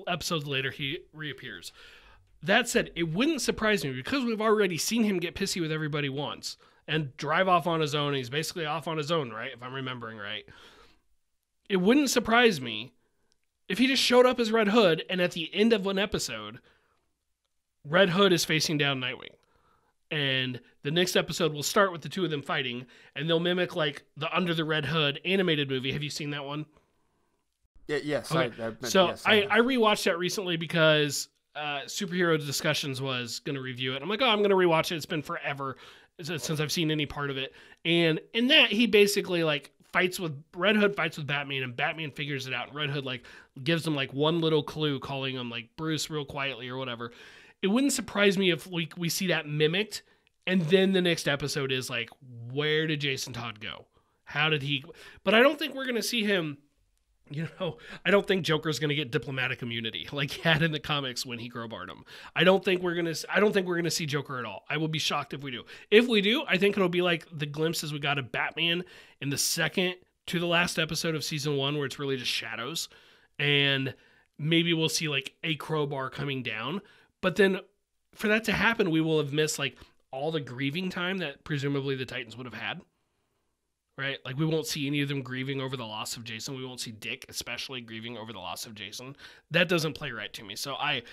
episodes later he reappears. That said, it wouldn't surprise me because we've already seen him get pissy with everybody once and drive off on his own. He's basically off on his own, right? If I'm remembering right. It wouldn't surprise me if he just showed up as Red Hood and at the end of one episode, Red Hood is facing down Nightwing. And the next episode will start with the two of them fighting and they'll mimic like the Under the Red Hood animated movie. Have you seen that one? Yes. Okay. I rewatched that recently because... Superhero Discussions was going to review it. I'm like, I'm going to rewatch it. It's been forever since I've seen any part of it. And in that, he basically like Red Hood fights with Batman, and Batman figures it out. And Red Hood like gives him like one little clue, calling him like Bruce real quietly or whatever. It wouldn't surprise me if we see that mimicked, and then the next episode is like, where did Jason Todd go? How did he? But I don't think we're going to see him. I don't think Joker's going to get diplomatic immunity like he had in the comics when he crowbarred him. I don't think we're going to see Joker at all. I will be shocked if we do. If we do, I think it'll be like the glimpses we got of Batman in the second to the last episode of season 1, where it's really just shadows. And maybe we'll see like a crowbar coming down. But then for that to happen, we will have missed like all the grieving time that presumably the Titans would have had. Right? Like we won't see any of them grieving over the loss of Jason. We won't see Dick especially grieving over the loss of Jason. That doesn't play right to me. So I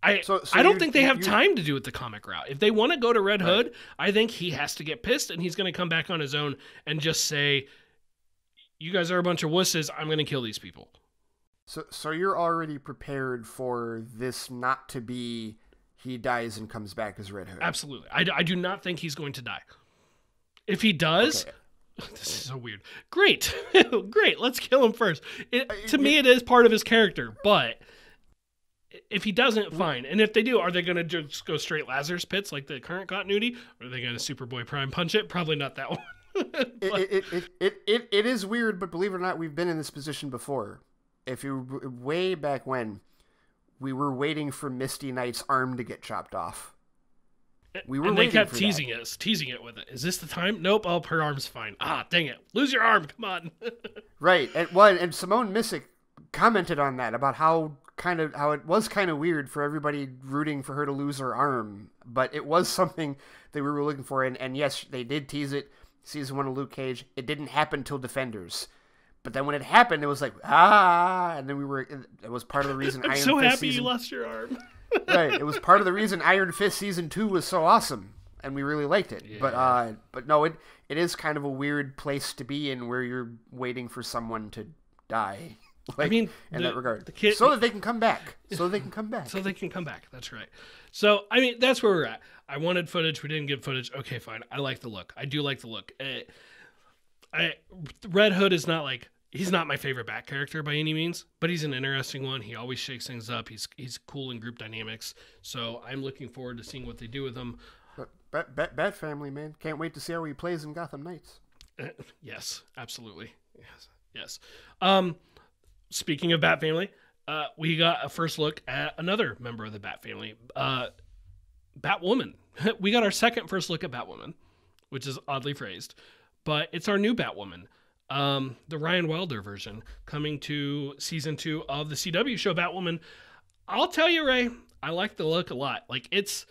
don't think they have time to do it the comic route. If they want to go to Red Hood, I think he has to get pissed and he's going to come back on his own and just say, you guys are a bunch of wusses. I'm going to kill these people. So you're already prepared for this not to be he dies and comes back as Red Hood. Absolutely. I do not think he's going to die. If he does, this is so weird. Great. Great. Let's kill him first. To me, it is part of his character, but if he doesn't, fine. And if they do, are they going to just go straight Lazarus Pits like the current continuity? Or are they going to Superboy Prime punch it? Probably not that one. It is weird, but believe it or not, we've been in this position before. If you way back when, we were waiting for Misty Knight's arm to get chopped off. And they kept teasing it with it. Is this the time? Nope. Oh, her arm's fine. Ah, dang it. Lose your arm. Come on. Right. And Simone Missick commented on that about how it was kind of weird for everybody rooting for her to lose her arm, but it was something they were looking for. And yes, they did tease it. Season 1 of Luke Cage. It didn't happen till Defenders. But then when it happened, it was like, and then it was part of the reason I'm so happy you lost your arm. Right, it was part of the reason Iron Fist Season 2 was so awesome, and we really liked it. Yeah. But no, it is kind of a weird place to be in where you're waiting for someone to die. Like, I mean, in that regard. So that they can come back. So they can come back. That's right. So, I mean, that's where we're at. I wanted footage. We didn't get footage. Okay, fine. I like the look. I do like the look. Red Hood is not like... He's not my favorite Bat character by any means, but he's an interesting one. He always shakes things up. He's cool in group dynamics. So I'm looking forward to seeing what they do with him. Bat family, man. Can't wait to see how he plays in Gotham Knights. Yes, absolutely. Yes. Speaking of Bat family, we got a first look at another member of the Bat family, Batwoman. We got our second first look at Batwoman, which is oddly phrased, but it's our new Batwoman. The Ryan Wilder version coming to season 2 of the CW show Batwoman. I'll tell you, Ray, I like the look a lot. Like it's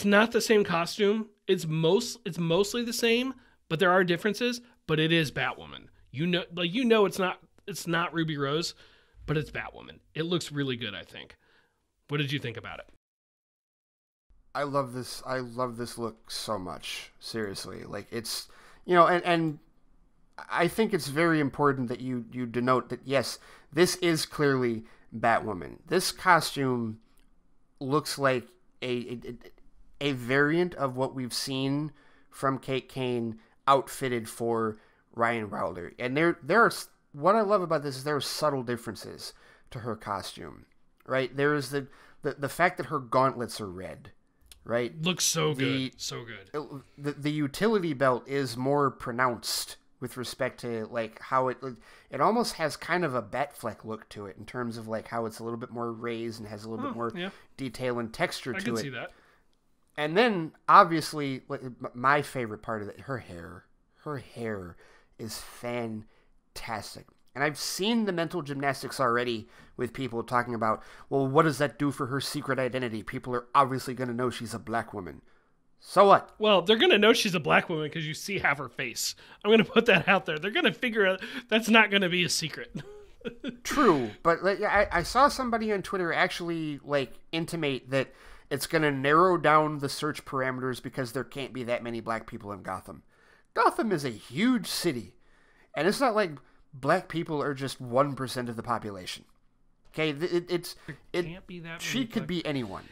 not the same costume. It's mostly the same, but there are differences, but it is Batwoman. It's not Ruby Rose, but it's Batwoman. It looks really good, I think. What did you think about it? I love this look so much. Seriously. Like it's, and I think it's very important that you denote that, yes, this is clearly Batwoman. This costume looks like a variant of what we've seen from Kate Kane outfitted for Ryan Wilder. And what I love about this is there are subtle differences to her costume, right? There is the fact that her gauntlets are red, right? Looks so good. So good. The utility belt is more pronounced with respect to like how it almost has kind of a Batfleck look to it in terms of like how it's a little bit more raised and has a little bit more detail and texture to it. I can see that. And then obviously my favorite part of it, her hair is fantastic. And I've seen the mental gymnastics already with people talking about, well, what does that do for her secret identity? People are obviously going to know she's a black woman. So what? Well, they're going to know she's a black woman because you see half her face. I'm going to put that out there. They're going to figure out that's not going to be a secret. True, but I saw somebody on Twitter actually intimate that it's going to narrow down the search parameters because there can't be that many black people in Gotham. Gotham is a huge city, and it's not like black people are just 1% of the population. Okay, it can't be that. She could be anyone.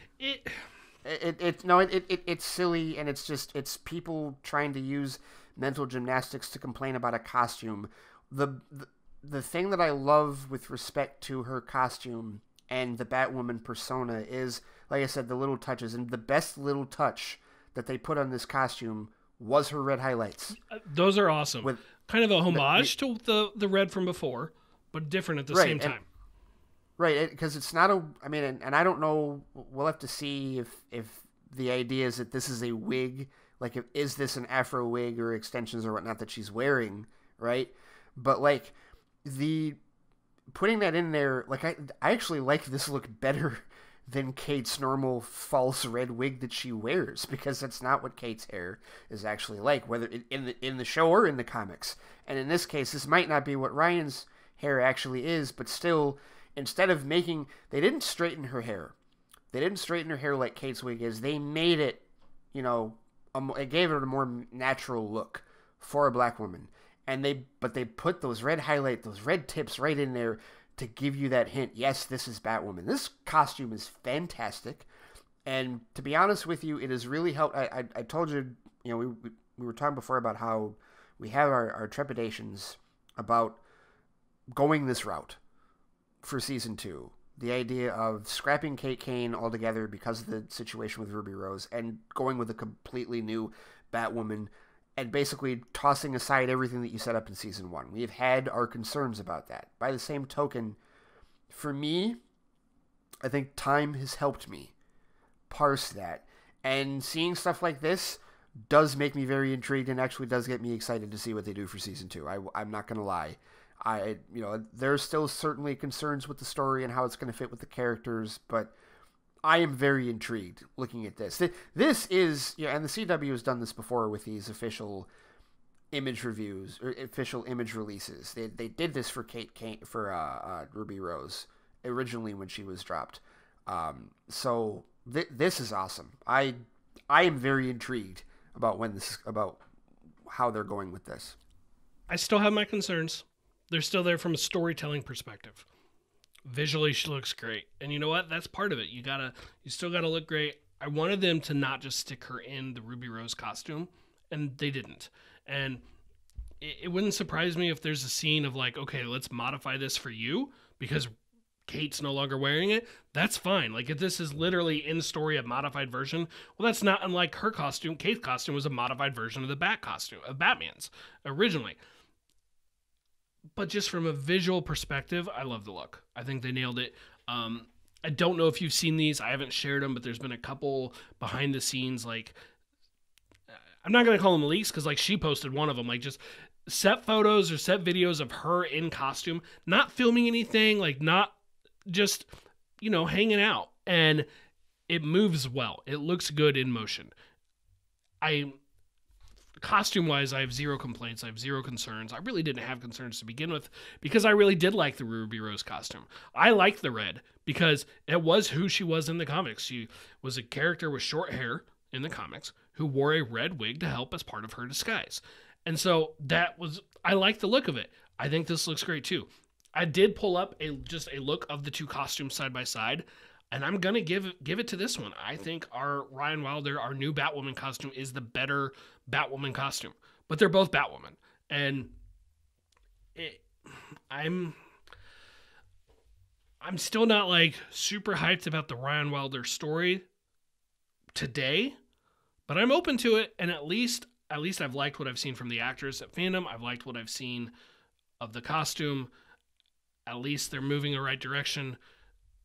It's silly, and it's people trying to use mental gymnastics to complain about a costume. The thing that I love with respect to her costume and the Batwoman persona is, like I said, the little touches, and the best little touch that they put on this costume was her red highlights. Those are awesome. With kind of a homage to the red from before, but different at the same time. Right, because it's not and I don't know, we'll have to see if the idea is that this is a wig, is this an Afro wig or extensions or whatnot that she's wearing, right? But, the putting that in there, like I actually like this look better than Kate's normal false red wig that she wears, because that's not what Kate's hair is actually like, whether in the show or in the comics. And in this case, this might not be what Ryan's hair actually is, but still, instead of they didn't straighten her hair. They didn't straighten her hair like Kate's wig is. They made it, it gave it a more natural look for a black woman. But they put those red those red tips right in there to give you that hint. Yes, this is Batwoman. This costume is fantastic. And to be honest with you, it has really helped. I told you, we were talking before about how we have our trepidations about going this route for season 2. The idea of scrapping Kate Kane altogether because of the situation with Ruby Rose and going with a completely new Batwoman and basically tossing aside everything that you set up in season 1. We have had our concerns about that. By the same token, for me, I think time has helped me parse that. And seeing stuff like this does make me very intrigued and actually does get me excited to see what they do for season 2. I'm not going to lie. There's still certainly concerns with the story and how it's going to fit with the characters, but I am very intrigued looking at this. This is, and the CW has done this before with these official image reviews or official image releases. They did this for Ruby Rose originally when she was dropped. So this is awesome. I am very intrigued about how they're going with this. I still have my concerns. They're still there from a storytelling perspective. Visually, she looks great. And you know what? That's part of it. You still gotta look great. I wanted them to not just stick her in the Ruby Rose costume, and they didn't. And it wouldn't surprise me if there's a scene of like, okay, let's modify this for you because Kate's no longer wearing it. That's fine. Like, if this is literally in story a modified version, well, that's not unlike her costume. Kate's costume was a modified version of the Batman's originally. But just from a visual perspective, I love the look. I think they nailed it. I don't know if you've seen these. I haven't shared them, but there's been a couple behind the scenes, like, I'm not going to call them leaks because, like, she posted one of them, like, just set photos or set videos of her in costume, not filming anything, like, not just, hanging out. And it moves well. It looks good in motion. Costume-wise, I have zero complaints. I have zero concerns. I really didn't have concerns to begin with because I really did like the Ruby Rose costume. I liked the red because it was who she was in the comics. She was a character with short hair in the comics who wore a red wig to help as part of her disguise. And so I like the look of it. I think this looks great too. I did pull up just a look of the two costumes side by side, and I'm going to give it to this one. I think our Ryan Wilder, our new Batwoman costume, is the better Batwoman costume. But they're both Batwoman. And I'm still not, like, super hyped about the Ryan Wilder story today, but I'm open to it. And at least I've liked what I've seen from the actors at Fandom. I've liked what I've seen of the costume. At least they're moving in the right direction.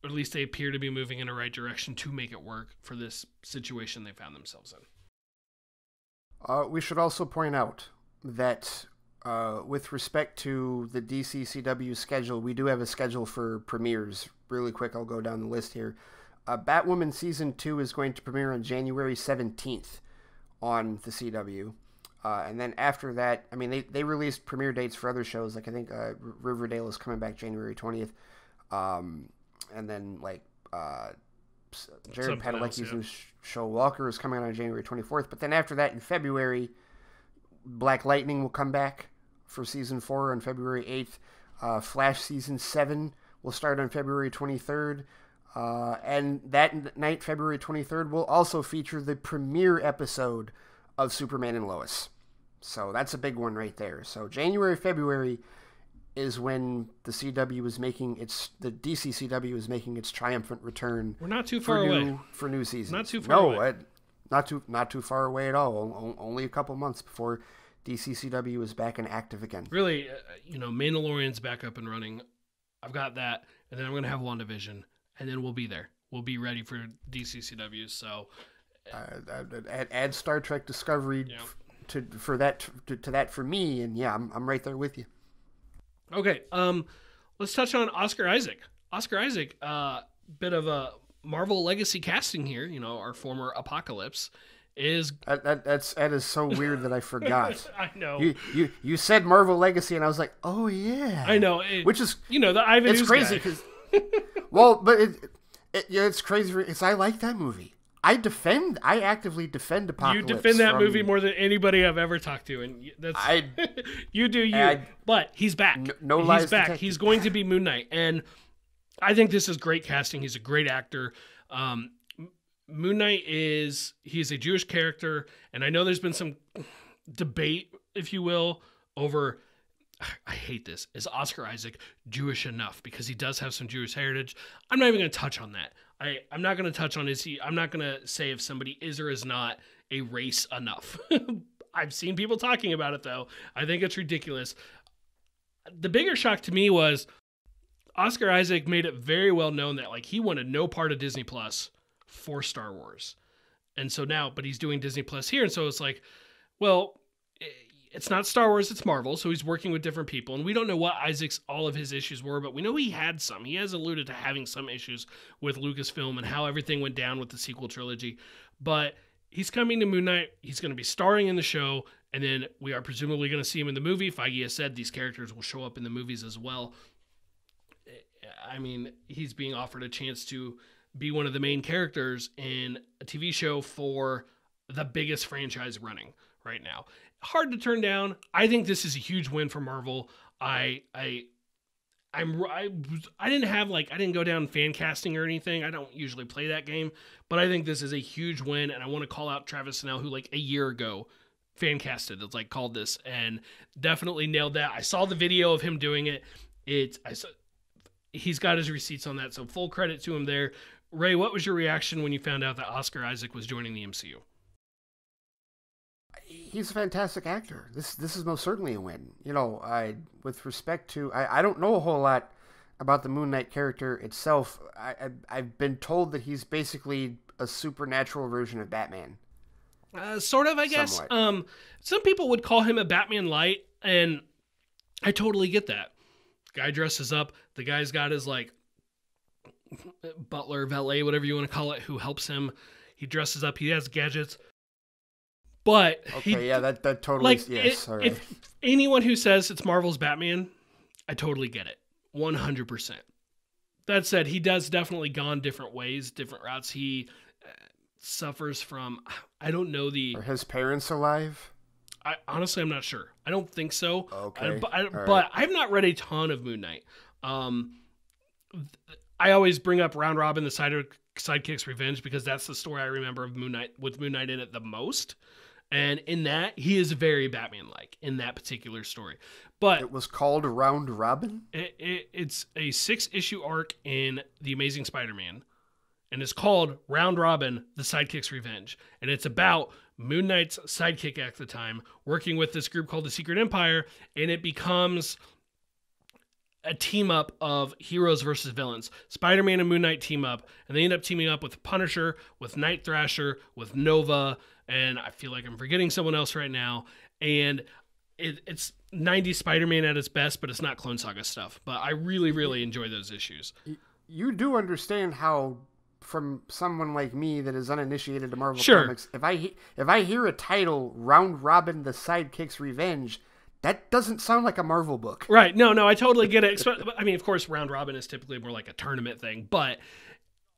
Or at least they appear to be moving in the right direction to make it work for this situation they found themselves in. We should also point out that with respect to the DCCW schedule, we do have a schedule for premieres. Really quick, I'll go down the list here. Batwoman Season 2 is going to premiere on January 17th on the CW. And then after that, I mean, they released premiere dates for other shows. Like, I think Riverdale is coming back January 20th. And then, like, Jared Padalecki's new show Walker is coming out on January 24th. But then after that, in February, Black Lightning will come back for Season 4 on February 8th. Flash Season 7 will start on February 23rd. And that night, February 23rd, will also feature the premiere episode of Superman and Lois. So that's a big one right there. So January, February is when the CW is making the DCCW is making its triumphant return. We're not too far away for new seasons. Not too far away. Not too far away at all. Only a couple months before DCCW is back and active again. Really, Mandalorian's back up and running. I've got that, and then I'm going to have WandaVision, and then we'll be there. We'll be ready for DCCW. So add Star Trek Discovery to that for me, and yeah, I'm right there with you. Okay, let's touch on Oscar Isaac. Oscar Isaac, bit of a Marvel legacy casting here. You know, our former Apocalypse is that is so weird that I forgot. I know. You said Marvel legacy, and I was like, oh yeah. I know. Which is, you know, the Ivan it's Ooze crazy because well, but it's crazy because I like that movie. I actively defend Apocalypse. You defend that movie more than anybody I've ever talked to, and that's you do you. But he's back. No lies he's back. detected. He's going to be Moon Knight, and I think this is great casting. He's a great actor. Moon Knight he's a Jewish character, and I know there's been some debate, if you will, over, I hate this, is Oscar Isaac Jewish enough? Because he does have some Jewish heritage. I'm not even going to touch on that. I'm not going to touch on I'm not going to say if somebody is or is not a race enough. I've seen people talking about it, though. I think it's ridiculous. The bigger shock to me was Oscar Isaac made it very well known that like he wanted no part of Disney Plus for Star Wars. And so now, but he's doing Disney Plus here. And so it's like, well, it's not Star Wars, it's Marvel. So he's working with different people. And we don't know what all of his issues were, but we know he had some. He has alluded to having some issues with Lucasfilm and how everything went down with the sequel trilogy. But he's coming to Moon Knight. He's going to be starring in the show. And then we are presumably going to see him in the movie. Feige has said these characters will show up in the movies as well. I mean, he's being offered a chance to be one of the main characters in a TV show for the biggest franchise running right now. Hard to turn down. I think this is a huge win for Marvel. I didn't go down fan casting or anything. I don't usually play that game, but I think this is a huge win, and I want to call out Travis Snell, who like a year ago fan casted. It's like called this and definitely nailed that. I saw the video of him doing it. He's got his receipts on that, so full credit to him there. Ray, what was your reaction when you found out that Oscar Isaac was joining the MCU? He's a fantastic actor. This is most certainly a win. You know, with respect to, I don't know a whole lot about the Moon Knight character itself. I've been told that he's basically a supernatural version of Batman. Sort of, I guess. Somewhat. Some people would call him a Batman light, and I totally get that. Guy dresses up. The guy's got his like butler, valet, whatever you want to call it, who helps him. He dresses up. He has gadgets. But that totally yes. All right. If anyone who says it's Marvel's Batman, I totally get it, 100%. That said, he does definitely gone different ways, different routes. He suffers from, I don't know Are his parents alive? Honestly, I'm not sure. I don't think so. Okay. But I've not read a ton of Moon Knight. I always bring up Round Robin, the Sidekick's Revenge, because that's the story I remember of Moon Knight, with Moon Knight in it the most. And in that, he is very Batman-like in that particular story. But it was called Round Robin? It's a 6-issue arc in The Amazing Spider-Man. And it's called Round Robin, the Sidekick's Revenge. And it's about Moon Knight's sidekick at the time working with this group called the Secret Empire. And it becomes a team up of heroes versus villains. Spider-Man and Moon Knight team up, and they end up teaming up with Punisher, with Night Thrasher, with Nova, and I feel like I'm forgetting someone else right now. And it's 90s Spider-Man at its best, but it's not Clone Saga stuff. But I really, really enjoy those issues. You do understand how, from someone like me that is uninitiated to Marvel Comics, if I hear a title, Round Robin, the Sidekick's Revenge, that doesn't sound like a Marvel book. Right. No, I totally get it. I mean, of course, Round Robin is typically more like a tournament thing, but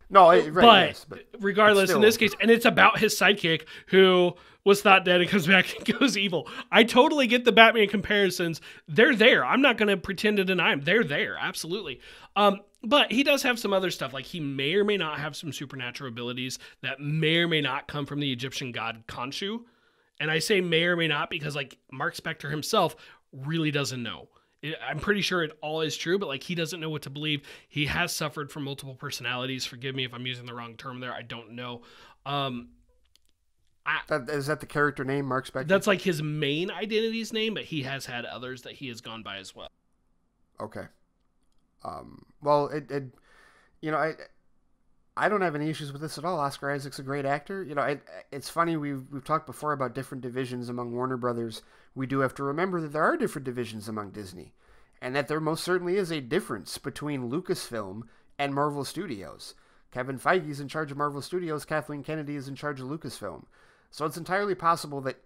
regardless, in this case, and it's about his sidekick who was thought dead and comes back and goes evil. I totally get the Batman comparisons. They're there. I'm not going to pretend to deny them. They're there. Absolutely. But he does have some other stuff. Like he may or may not have some supernatural abilities that may or may not come from the Egyptian god Khonshu. And I say may or may not because like Mark Spector himself really doesn't know. I'm pretty sure it all is true, but like he doesn't know what to believe. He has suffered from multiple personalities. Forgive me if I'm using the wrong term there. I don't know. Is that the character name, Mark Spector? That's like his main identity's name, but he has had others that he has gone by as well. Okay. Well, I don't have any issues with this at all. Oscar Isaac's a great actor. You know, it's funny, we've talked before about different divisions among Warner Brothers. We do have to remember that there are different divisions among Disney. and that there most certainly is a difference between Lucasfilm and Marvel Studios. Kevin Feige's in charge of Marvel Studios, Kathleen Kennedy is in charge of Lucasfilm. So it's entirely possible that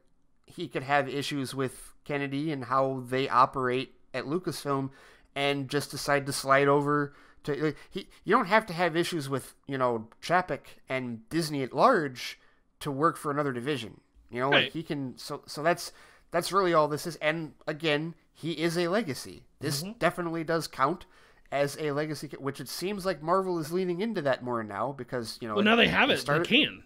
he could have issues with Kennedy and how they operate at Lucasfilm and just decide to slide over to... You don't have to have issues with, Chapek and Disney at large to work for another division. Right. He can... So that's really all this is. And again, he is a legacy. This definitely does count as a legacy, which it seems like Marvel is leaning into that more now because, Well, now they have it. They can.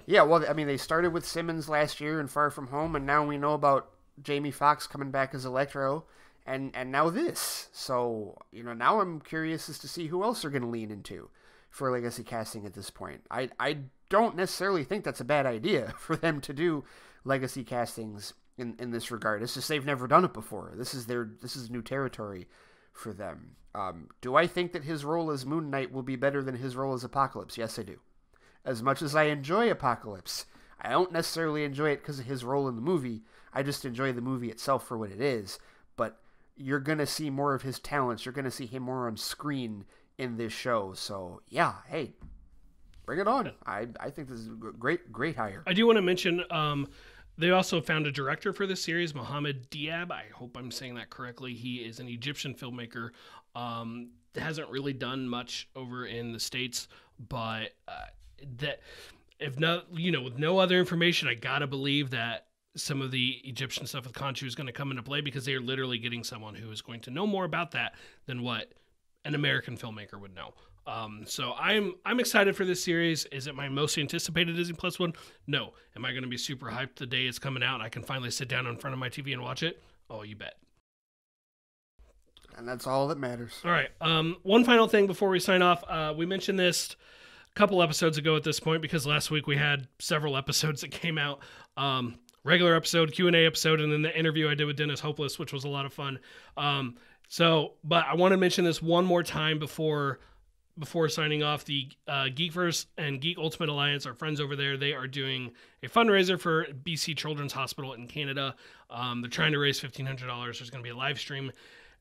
Yeah, well, I mean, they started with Simmons last year in Far From Home, and now we know about Jamie Foxx coming back as Electro, and now this. So, now I'm curious as to see who else they're going to lean into for legacy casting at this point. I don't necessarily think that's a bad idea for them to do legacy castings in this regard. It's just they've never done it before. This is new territory for them. Do I think that his role as Moon Knight will be better than his role as Apocalypse? Yes, I do. As much as I enjoy Apocalypse, I don't necessarily enjoy it because of his role in the movie. I just enjoy the movie itself for what it is. But you're going to see more of his talents. You're going to see him more on screen in this show. So, yeah, hey, bring it on. I think this is a great hire. I do want to mention they also found a director for this series, Mohammed Diab. I hope I'm saying that correctly. He is an Egyptian filmmaker. Hasn't really done much over in the States, but... that if not, with no other information, I gotta believe that some of the Egyptian stuff with Khonshu is going to come into play because they are literally getting someone who is going to know more about that than what an American filmmaker would know. So I'm excited for this series. Is it my most anticipated Disney Plus one? No. Am I going to be super hyped the day it's coming out and I can finally sit down in front of my TV and watch it? Oh, you bet. And that's all that matters. All right. One final thing before we sign off. We mentioned this couple episodes ago at this point because last week we had several episodes that came out, regular episode, Q&A episode, and then the interview I did with Dennis Hopeless, which was a lot of fun. But I want to mention this one more time before signing off. The Geekverse and Geek Ultimate Alliance, our friends over there, they are doing a fundraiser for BC Children's Hospital in Canada. They're trying to raise $1,500. There's going to be a live stream.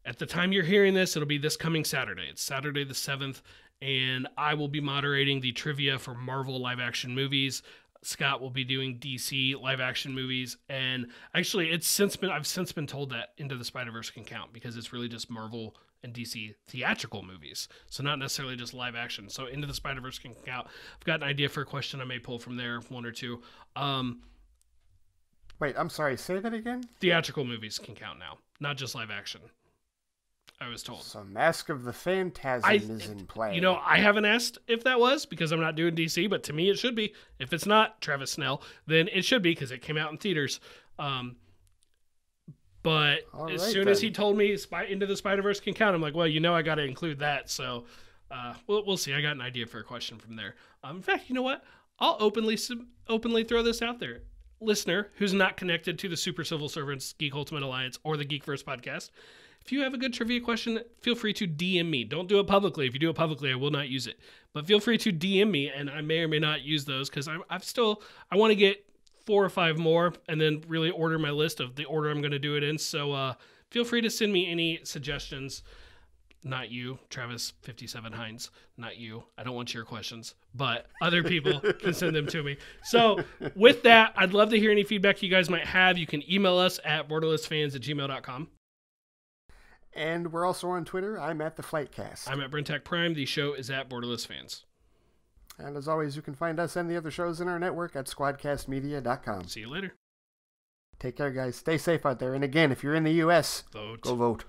At the time you're hearing this, it'll be this coming Saturday. It's Saturday the 7th. And I will be moderating the trivia for Marvel live-action movies. Scott will be doing DC live-action movies. And actually, I've since been told that Into the Spider-Verse can count because it's really just Marvel and DC theatrical movies. So not necessarily just live-action. So Into the Spider-Verse can count. I've got an idea for a question I may pull from there, one or two. Wait, I'm sorry. Say that again? Theatrical movies can count now, not just live-action. I was told. So Mask of the Phantasm is in play. I haven't asked if that was because I'm not doing DC, but to me it should be. If it's not Travis Snell, then it should be because it came out in theaters. But as soon as he told me Into the Spider-Verse can count, I'm like, well, I got to include that. So we'll see. I got an idea for a question from there. In fact, you know what? I'll openly throw this out there. Listener who's not connected to the Super Civil Servants Geek Ultimate Alliance or the Geekverse podcast, if you have a good trivia question, feel free to DM me. Don't do it publicly. If you do it publicly, I will not use it. But feel free to DM me, and I may or may not use those because I want to get 4 or 5 more and then really order my list of the order I'm going to do it in. So feel free to send me any suggestions. Not you, Travis 57 Hines. Not you. I don't want your questions, but other people can send them to me. So with that, I'd love to hear any feedback you guys might have. You can email us at borderlessfans@gmail.com. And we're also on Twitter. I'm at the Flightcast. I'm at Brent Prime. The show is at Borderless Fans. And as always, you can find us and the other shows in our network at squadcastmedia.com. See you later. Take care, guys. Stay safe out there. And again, if you're in the U.S., vote. Go vote.